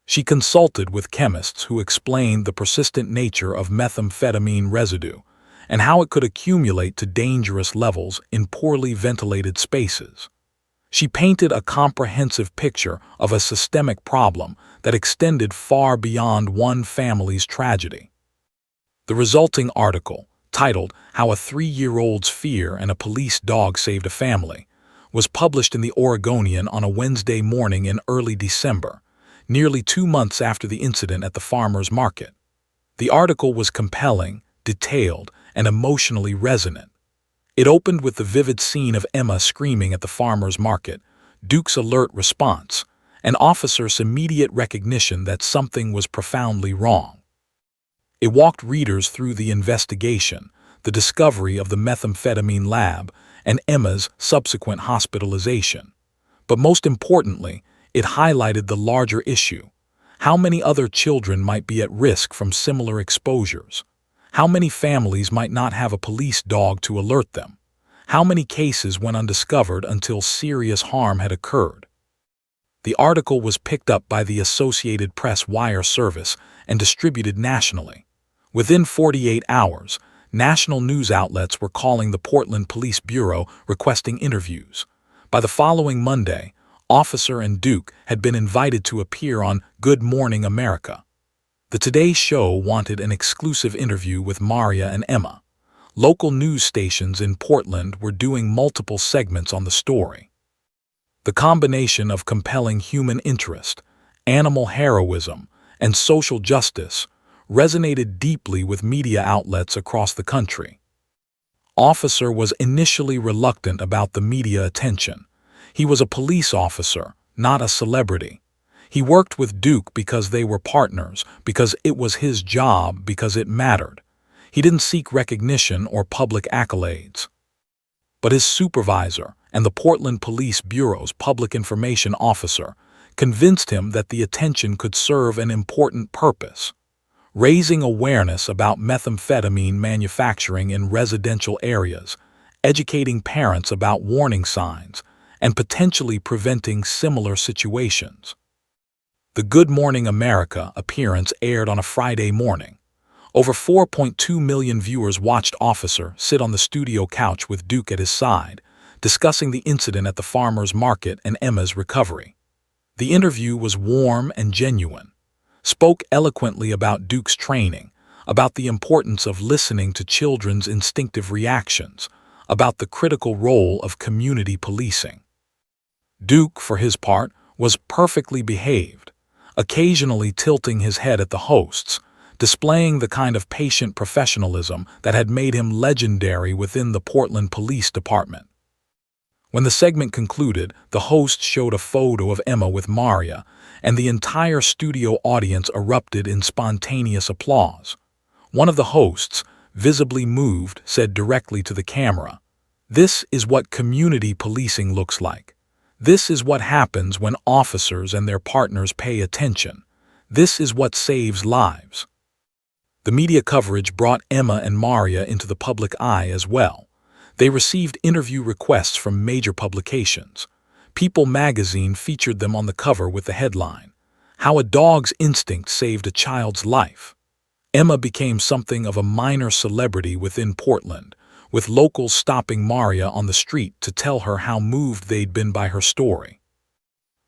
She consulted with chemists who explained the persistent nature of methamphetamine residue and how it could accumulate to dangerous levels in poorly ventilated spaces. She painted a comprehensive picture of a systemic problem that extended far beyond one family's tragedy. The resulting article, titled "How a 3-Year-Old's Fear and a Police Dog Saved a Family," was published in the Oregonian on a Wednesday morning in early December, nearly 2 months after the incident at the farmer's market. The article was compelling, detailed, and emotionally resonant. It opened with the vivid scene of Emma screaming at the farmer's market, Duke's alert response, and officers' immediate recognition that something was profoundly wrong. It walked readers through the investigation, the discovery of the methamphetamine lab, and Emma's subsequent hospitalization. But most importantly, it highlighted the larger issue: how many other children might be at risk from similar exposures? How many families might not have a police dog to alert them? How many cases went undiscovered until serious harm had occurred? The article was picked up by the Associated Press wire service and distributed nationally. Within 48 hours, national news outlets were calling the Portland Police Bureau requesting interviews. By the following Monday, Officer and Duke had been invited to appear on Good Morning America. The Today Show wanted an exclusive interview with Maria and Emma. Local news stations in Portland were doing multiple segments on the story. The combination of compelling human interest, animal heroism, and social justice resonated deeply with media outlets across the country. Officer was initially reluctant about the media attention. He was a police officer, not a celebrity. He worked with Duke because they were partners, because it was his job, because it mattered. He didn't seek recognition or public accolades. But his supervisor and the Portland Police Bureau's public information officer convinced him that the attention could serve an important purpose: raising awareness about methamphetamine manufacturing in residential areas, educating parents about warning signs, and potentially preventing similar situations. The Good Morning America appearance aired on a Friday morning. Over 4.2 million viewers watched Officer sit on the studio couch with Duke at his side, discussing the incident at the farmer's market and Emma's recovery. The interview was warm and genuine, spoke eloquently about Duke's training, about the importance of listening to children's instinctive reactions, about the critical role of community policing. Duke, for his part, was perfectly behaved, occasionally tilting his head at the hosts, displaying the kind of patient professionalism that had made him legendary within the Portland Police Department. When the segment concluded, the host showed a photo of Emma with Maria, and the entire studio audience erupted in spontaneous applause. One of the hosts, visibly moved, said directly to the camera, "This is what community policing looks like. This is what happens when officers and their partners pay attention. This is what saves lives." The media coverage brought Emma and Maria into the public eye as well. They received interview requests from major publications. People magazine featured them on the cover with the headline, "How a Dog's Instinct Saved a Child's Life." Emma became something of a minor celebrity within Portland, with locals stopping Maria on the street to tell her how moved they'd been by her story.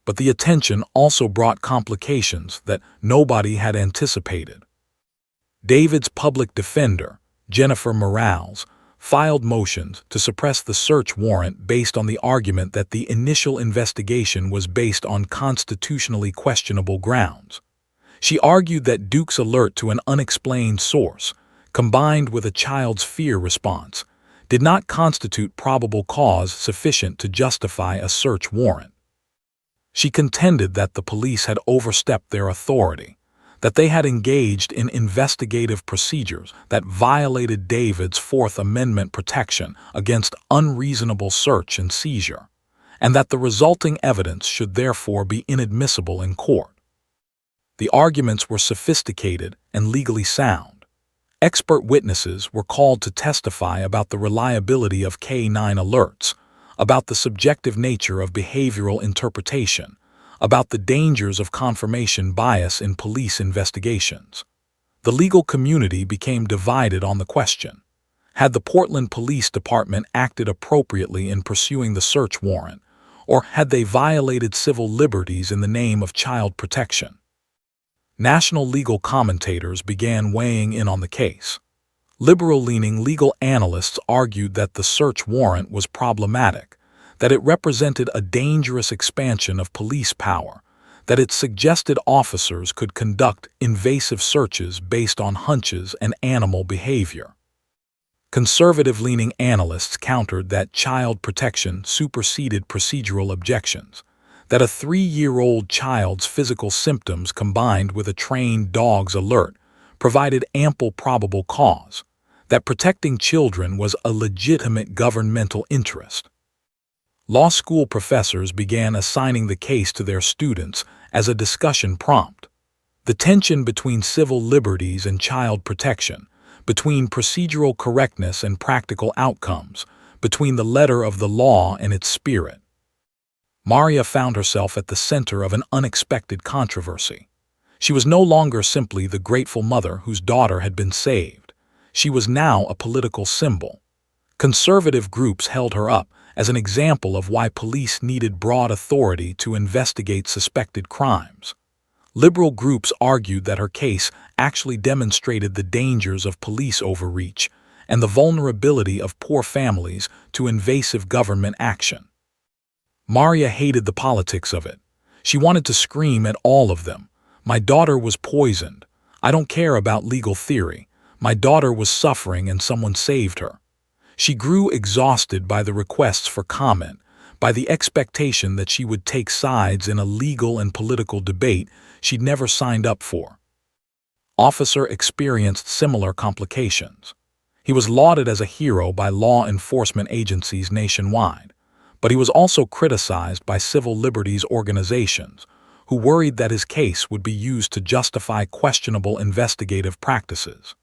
But the attention also brought complications that nobody had anticipated. David's public defender, Jennifer Morales, filed motions to suppress the search warrant based on the argument that the initial investigation was based on constitutionally questionable grounds. She argued that Duke's alert to an unexplained source, combined with a child's fear response, did not constitute probable cause sufficient to justify a search warrant. She contended that the police had overstepped their authority, that they had engaged in investigative procedures that violated David's Fourth Amendment protection against unreasonable search and seizure, and that the resulting evidence should therefore be inadmissible in court. The arguments were sophisticated and legally sound. Expert witnesses were called to testify about the reliability of K-9 alerts, about the subjective nature of behavioral interpretation, about the dangers of confirmation bias in police investigations. The legal community became divided on the question. Had the Portland Police Department acted appropriately in pursuing the search warrant, or had they violated civil liberties in the name of child protection? National legal commentators began weighing in on the case. Liberal-leaning legal analysts argued that the search warrant was problematic, that it represented a dangerous expansion of police power, that it suggested officers could conduct invasive searches based on hunches and animal behavior. Conservative-leaning analysts countered that child protection superseded procedural objections, that a 3-year-old child's physical symptoms combined with a trained dog's alert provided ample probable cause, that protecting children was a legitimate governmental interest. Law school professors began assigning the case to their students as a discussion prompt. The tension between civil liberties and child protection, between procedural correctness and practical outcomes, between the letter of the law and its spirit. Maria found herself at the center of an unexpected controversy. She was no longer simply the grateful mother whose daughter had been saved. She was now a political symbol. Conservative groups held her up as an example of why police needed broad authority to investigate suspected crimes. Liberal groups argued that her case actually demonstrated the dangers of police overreach and the vulnerability of poor families to invasive government action. Maria hated the politics of it. She wanted to scream at all of them. My daughter was poisoned. I don't care about legal theory. My daughter was suffering and someone saved her. She grew exhausted by the requests for comment, by the expectation that she would take sides in a legal and political debate she'd never signed up for. Officer experienced similar complications. He was lauded as a hero by law enforcement agencies nationwide, but he was also criticized by civil liberties organizations who worried that his case would be used to justify questionable investigative practices.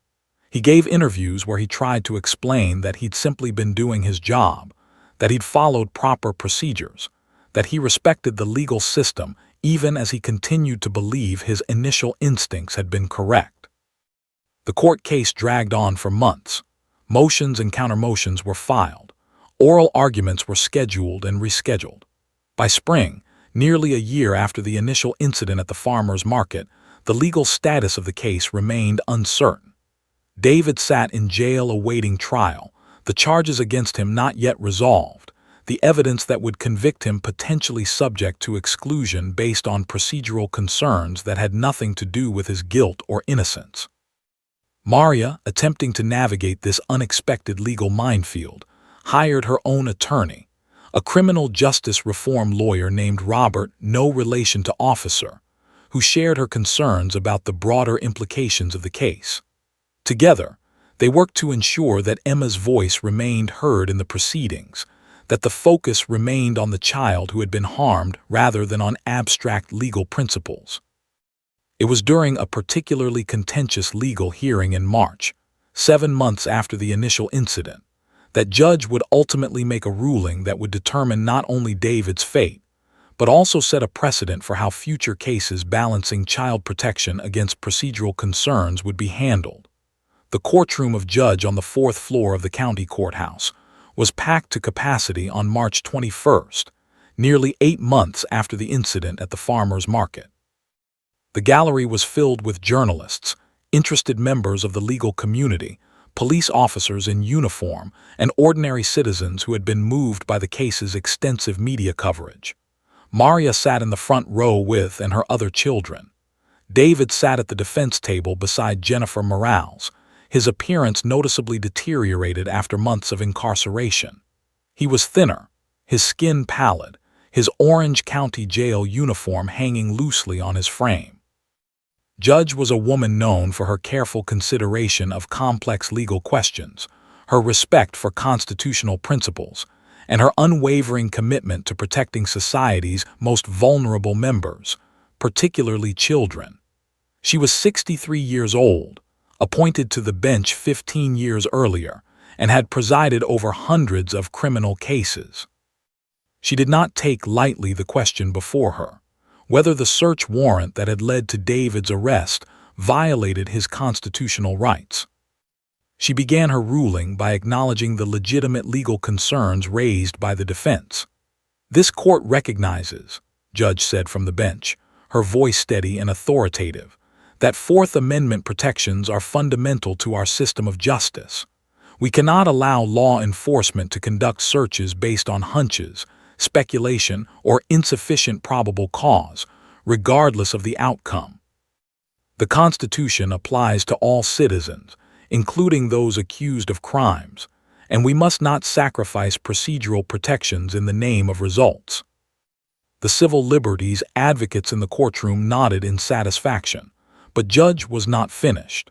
He gave interviews where he tried to explain that he'd simply been doing his job, that he'd followed proper procedures, that he respected the legal system even as he continued to believe his initial instincts had been correct. The court case dragged on for months. Motions and countermotions were filed. Oral arguments were scheduled and rescheduled. By spring, nearly a year after the initial incident at the farmers' market, the legal status of the case remained uncertain. David sat in jail awaiting trial, the charges against him not yet resolved, the evidence that would convict him potentially subject to exclusion based on procedural concerns that had nothing to do with his guilt or innocence. Maria, attempting to navigate this unexpected legal minefield, hired her own attorney, a criminal justice reform lawyer named Robert, no relation to Officer, who shared her concerns about the broader implications of the case. Together, they worked to ensure that Emma's voice remained heard in the proceedings, that the focus remained on the child who had been harmed rather than on abstract legal principles. It was during a particularly contentious legal hearing in March, 7 months after the initial incident, that judge would ultimately make a ruling that would determine not only David's fate, but also set a precedent for how future cases balancing child protection against procedural concerns would be handled. The courtroom of judge on the 4th floor of the county courthouse was packed to capacity on March 21st, nearly 8 months after the incident at the farmers' market. The gallery was filled with journalists, interested members of the legal community, police officers in uniform, and ordinary citizens who had been moved by the case's extensive media coverage. Maria sat in the front row with and her other children. David sat at the defense table beside Jennifer Morales, his appearance noticeably deteriorated after months of incarceration. He was thinner, his skin pallid, his Orange County Jail uniform hanging loosely on his frame. Judge was a woman known for her careful consideration of complex legal questions, her respect for constitutional principles, and her unwavering commitment to protecting society's most vulnerable members, particularly children. She was 63 years old, appointed to the bench 15 years earlier, and had presided over hundreds of criminal cases. She did not take lightly the question before her, whether the search warrant that had led to David's arrest violated his constitutional rights. She began her ruling by acknowledging the legitimate legal concerns raised by the defense. "This court recognizes," Judge said from the bench, her voice steady and authoritative, "that Fourth Amendment protections are fundamental to our system of justice. We cannot allow law enforcement to conduct searches based on hunches, speculation, or insufficient probable cause, regardless of the outcome. The Constitution applies to all citizens, including those accused of crimes, and we must not sacrifice procedural protections in the name of results." The civil liberties advocates in the courtroom nodded in satisfaction, but Judge was not finished.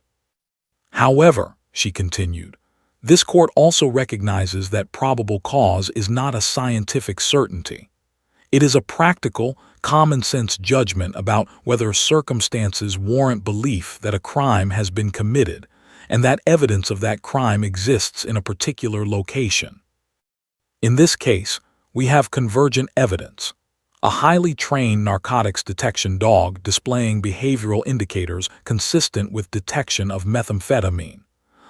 "However," she continued, "this court also recognizes that probable cause is not a scientific certainty. It is a practical, common-sense judgment about whether circumstances warrant belief that a crime has been committed and that evidence of that crime exists in a particular location. In this case, we have convergent evidence: a highly trained narcotics detection dog displaying behavioral indicators consistent with detection of methamphetamine,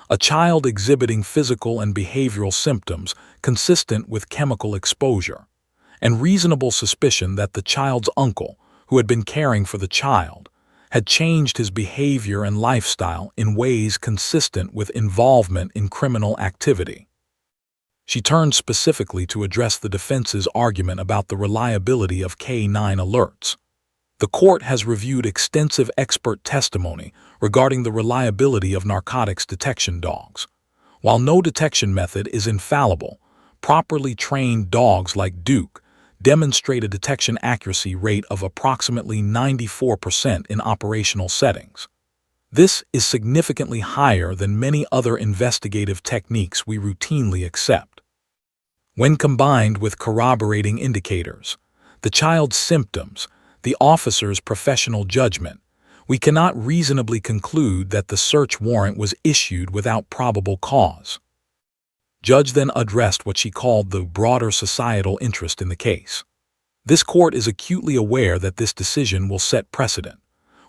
a child exhibiting physical and behavioral symptoms consistent with chemical exposure, and reasonable suspicion that the child's uncle, who had been caring for the child, had changed his behavior and lifestyle in ways consistent with involvement in criminal activity." She turned specifically to address the defense's argument about the reliability of K-9 alerts. "The court has reviewed extensive expert testimony regarding the reliability of narcotics detection dogs. While no detection method is infallible, properly trained dogs like Duke demonstrate a detection accuracy rate of approximately 94% in operational settings. This is significantly higher than many other investigative techniques we routinely accept. When combined with corroborating indicators, the child's symptoms, the officer's professional judgment, we cannot reasonably conclude that the search warrant was issued without probable cause." Judge then addressed what she called the broader societal interest in the case. "This court is acutely aware that this decision will set precedent.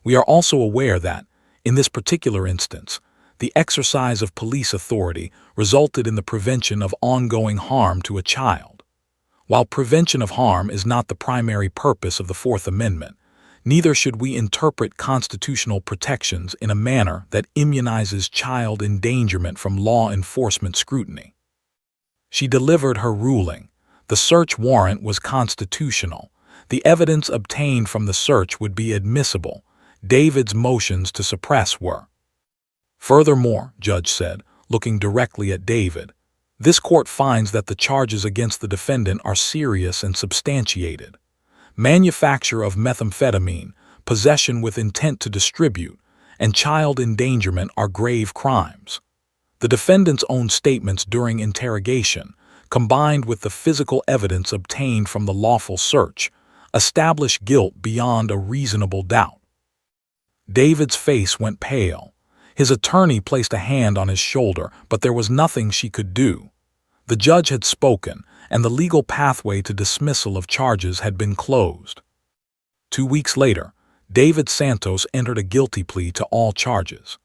We are also aware that, in this particular instance, the exercise of police authority resulted in the prevention of ongoing harm to a child. While prevention of harm is not the primary purpose of the Fourth Amendment, neither should we interpret constitutional protections in a manner that immunizes child endangerment from law enforcement scrutiny." She delivered her ruling. The search warrant was constitutional. The evidence obtained from the search would be admissible. David's motions to suppress were. "Furthermore," Judge said, looking directly at David, "this court finds that the charges against the defendant are serious and substantiated. Manufacture of methamphetamine, possession with intent to distribute, and child endangerment are grave crimes. The defendant's own statements during interrogation, combined with the physical evidence obtained from the lawful search, establish guilt beyond a reasonable doubt." David's face went pale. His attorney placed a hand on his shoulder, but there was nothing she could do. The judge had spoken, and the legal pathway to dismissal of charges had been closed. 2 weeks later, David Santos entered a guilty plea to all charges.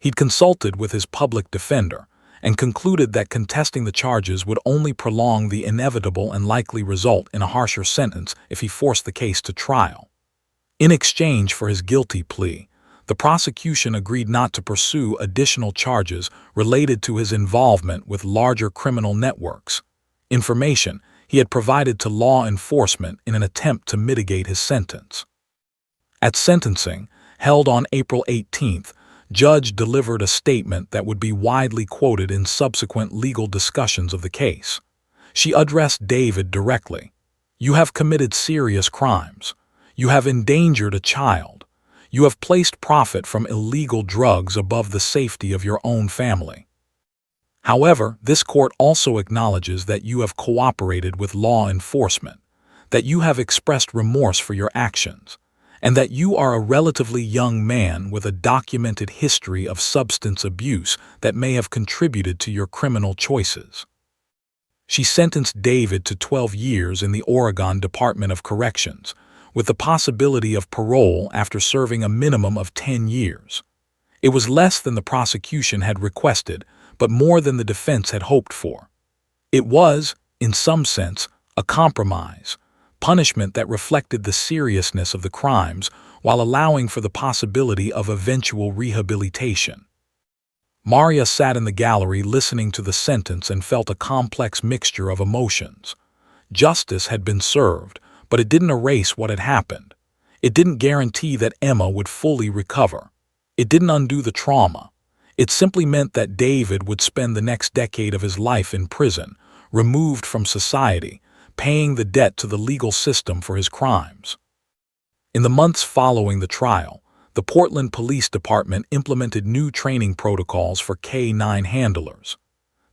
He'd consulted with his public defender and concluded that contesting the charges would only prolong the inevitable and likely result in a harsher sentence if he forced the case to trial. In exchange for his guilty plea, the the prosecution agreed not to pursue additional charges related to his involvement with larger criminal networks, information he had provided to law enforcement in an attempt to mitigate his sentence. At sentencing, held on April 18th, Judge delivered a statement that would be widely quoted in subsequent legal discussions of the case. She addressed David directly. "You have committed serious crimes. You have endangered a child. You have placed profit from illegal drugs above the safety of your own family. However, this court also acknowledges that you have cooperated with law enforcement, that you have expressed remorse for your actions, and that you are a relatively young man with a documented history of substance abuse that may have contributed to your criminal choices." She sentenced David to 12 years in the Oregon Department of Corrections, with the possibility of parole after serving a minimum of 10 years. It was less than the prosecution had requested, but more than the defense had hoped for. It was, in some sense, a compromise, punishment that reflected the seriousness of the crimes while allowing for the possibility of eventual rehabilitation. Maria sat in the gallery listening to the sentence and felt a complex mixture of emotions. Justice had been served, but it didn't erase what had happened. It didn't guarantee that Emma would fully recover. It didn't undo the trauma. It simply meant that David would spend the next decade of his life in prison, removed from society, paying the debt to the legal system for his crimes. In the months following the trial, the Portland Police Department implemented new training protocols for K-9 handlers.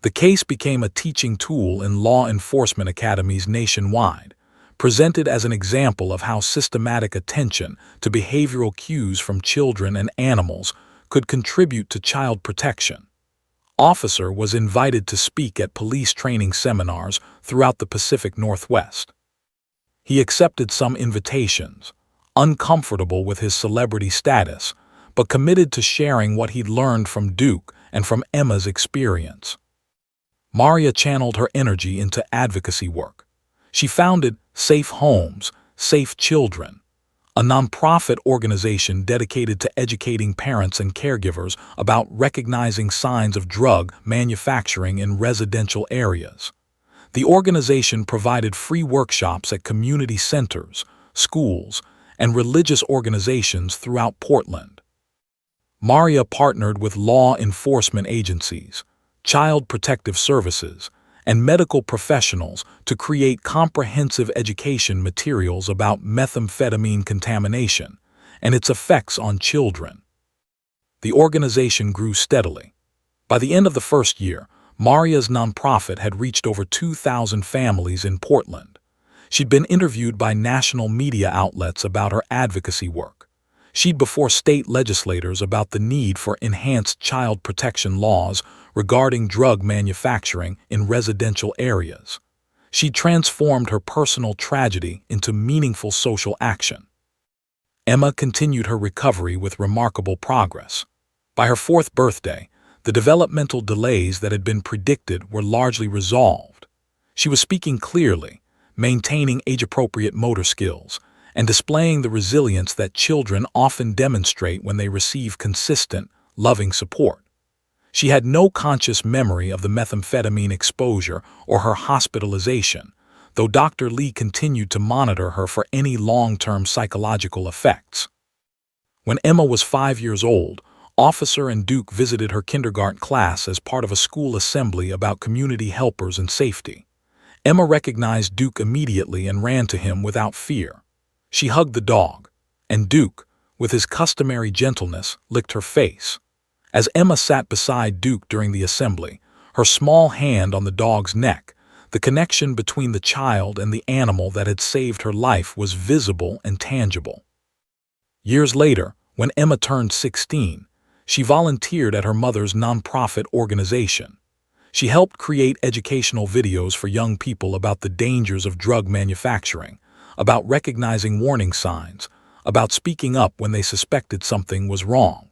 The case became a teaching tool in law enforcement academies nationwide, presented as an example of how systematic attention to behavioral cues from children and animals could contribute to child protection. Officer was invited to speak at police training seminars throughout the Pacific Northwest. He accepted some invitations, uncomfortable with his celebrity status, but committed to sharing what he'd learned from Duke and from Emma's experience. Maria channeled her energy into advocacy work. She founded Safe Homes, Safe Children, a nonprofit organization dedicated to educating parents and caregivers about recognizing signs of drug manufacturing in residential areas. The organization provided free workshops at community centers, schools, and religious organizations throughout Portland. Maria partnered with law enforcement agencies, child protective services, and medical professionals to create comprehensive education materials about methamphetamine contamination and its effects on children. The organization grew steadily. By the end of the first year, Maria's nonprofit had reached over 2,000 families in Portland. She'd been interviewed by national media outlets about her advocacy work. She'd before state legislators about the need for enhanced child protection laws regarding drug manufacturing in residential areas. She transformed her personal tragedy into meaningful social action. Emma continued her recovery with remarkable progress. By her 4th birthday, the developmental delays that had been predicted were largely resolved. She was speaking clearly, maintaining age-appropriate motor skills, and displaying the resilience that children often demonstrate when they receive consistent, loving support. She had no conscious memory of the methamphetamine exposure or her hospitalization, though Dr. Lee continued to monitor her for any long-term psychological effects. When Emma was 5 years old, Officer and Duke visited her kindergarten class as part of a school assembly about community helpers and safety. Emma recognized Duke immediately and ran to him without fear. She hugged the dog, and Duke, with his customary gentleness, licked her face. As Emma sat beside Duke during the assembly, her small hand on the dog's neck, the connection between the child and the animal that had saved her life was visible and tangible. Years later, when Emma turned 16, she volunteered at her mother's nonprofit organization. She helped create educational videos for young people about the dangers of drug manufacturing, about recognizing warning signs, about speaking up when they suspected something was wrong.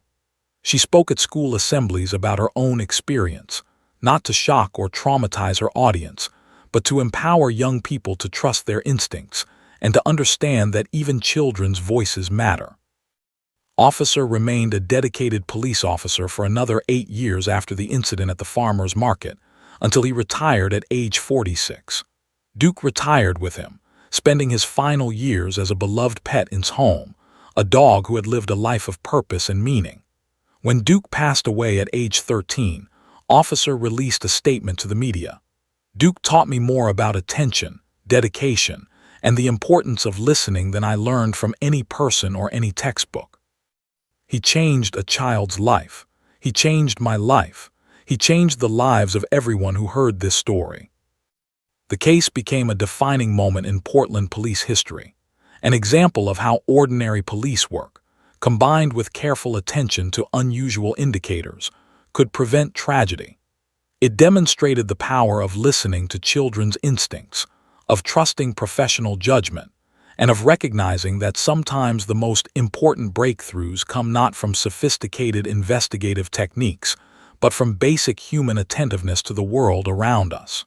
She spoke at school assemblies about her own experience, not to shock or traumatize her audience, but to empower young people to trust their instincts and to understand that even children's voices matter. Officer remained a dedicated police officer for another 8 years after the incident at the farmer's market, until he retired at age 46. Duke retired with him, spending his final years as a beloved pet in his home, a dog who had lived a life of purpose and meaning. When Duke passed away at age 13, Officer released a statement to the media. Duke taught me more about attention, dedication, and the importance of listening than I learned from any person or any textbook. He changed a child's life. He changed my life. He changed the lives of everyone who heard this story. The case became a defining moment in Portland police history, an example of how ordinary police work, combined with careful attention to unusual indicators, could prevent tragedy. It demonstrated the power of listening to children's instincts, of trusting professional judgment, and of recognizing that sometimes the most important breakthroughs come not from sophisticated investigative techniques, but from basic human attentiveness to the world around us.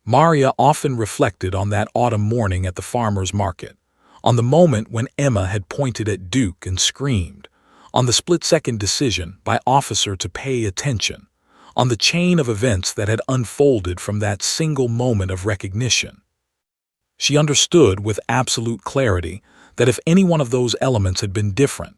Maria often reflected on that autumn morning at the farmer's market, on the moment when Emma had pointed at Duke and screamed, on the split-second decision by Officer to pay attention, on the chain of events that had unfolded from that single moment of recognition. She understood with absolute clarity that if any one of those elements had been different,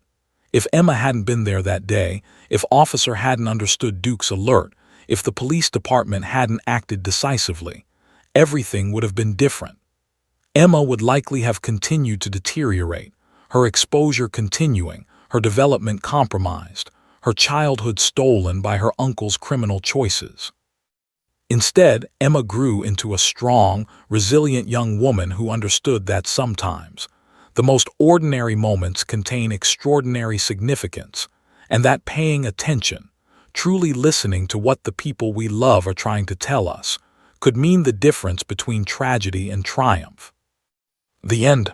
if Emma hadn't been there that day, if Officer hadn't understood Duke's alert, if the police department hadn't acted decisively, everything would have been different. Emma would likely have continued to deteriorate, her exposure continuing, her development compromised, her childhood stolen by her uncle's criminal choices. Instead, Emma grew into a strong, resilient young woman who understood that sometimes the most ordinary moments contain extraordinary significance, and that paying attention, truly listening to what the people we love are trying to tell us, could mean the difference between tragedy and triumph. The end.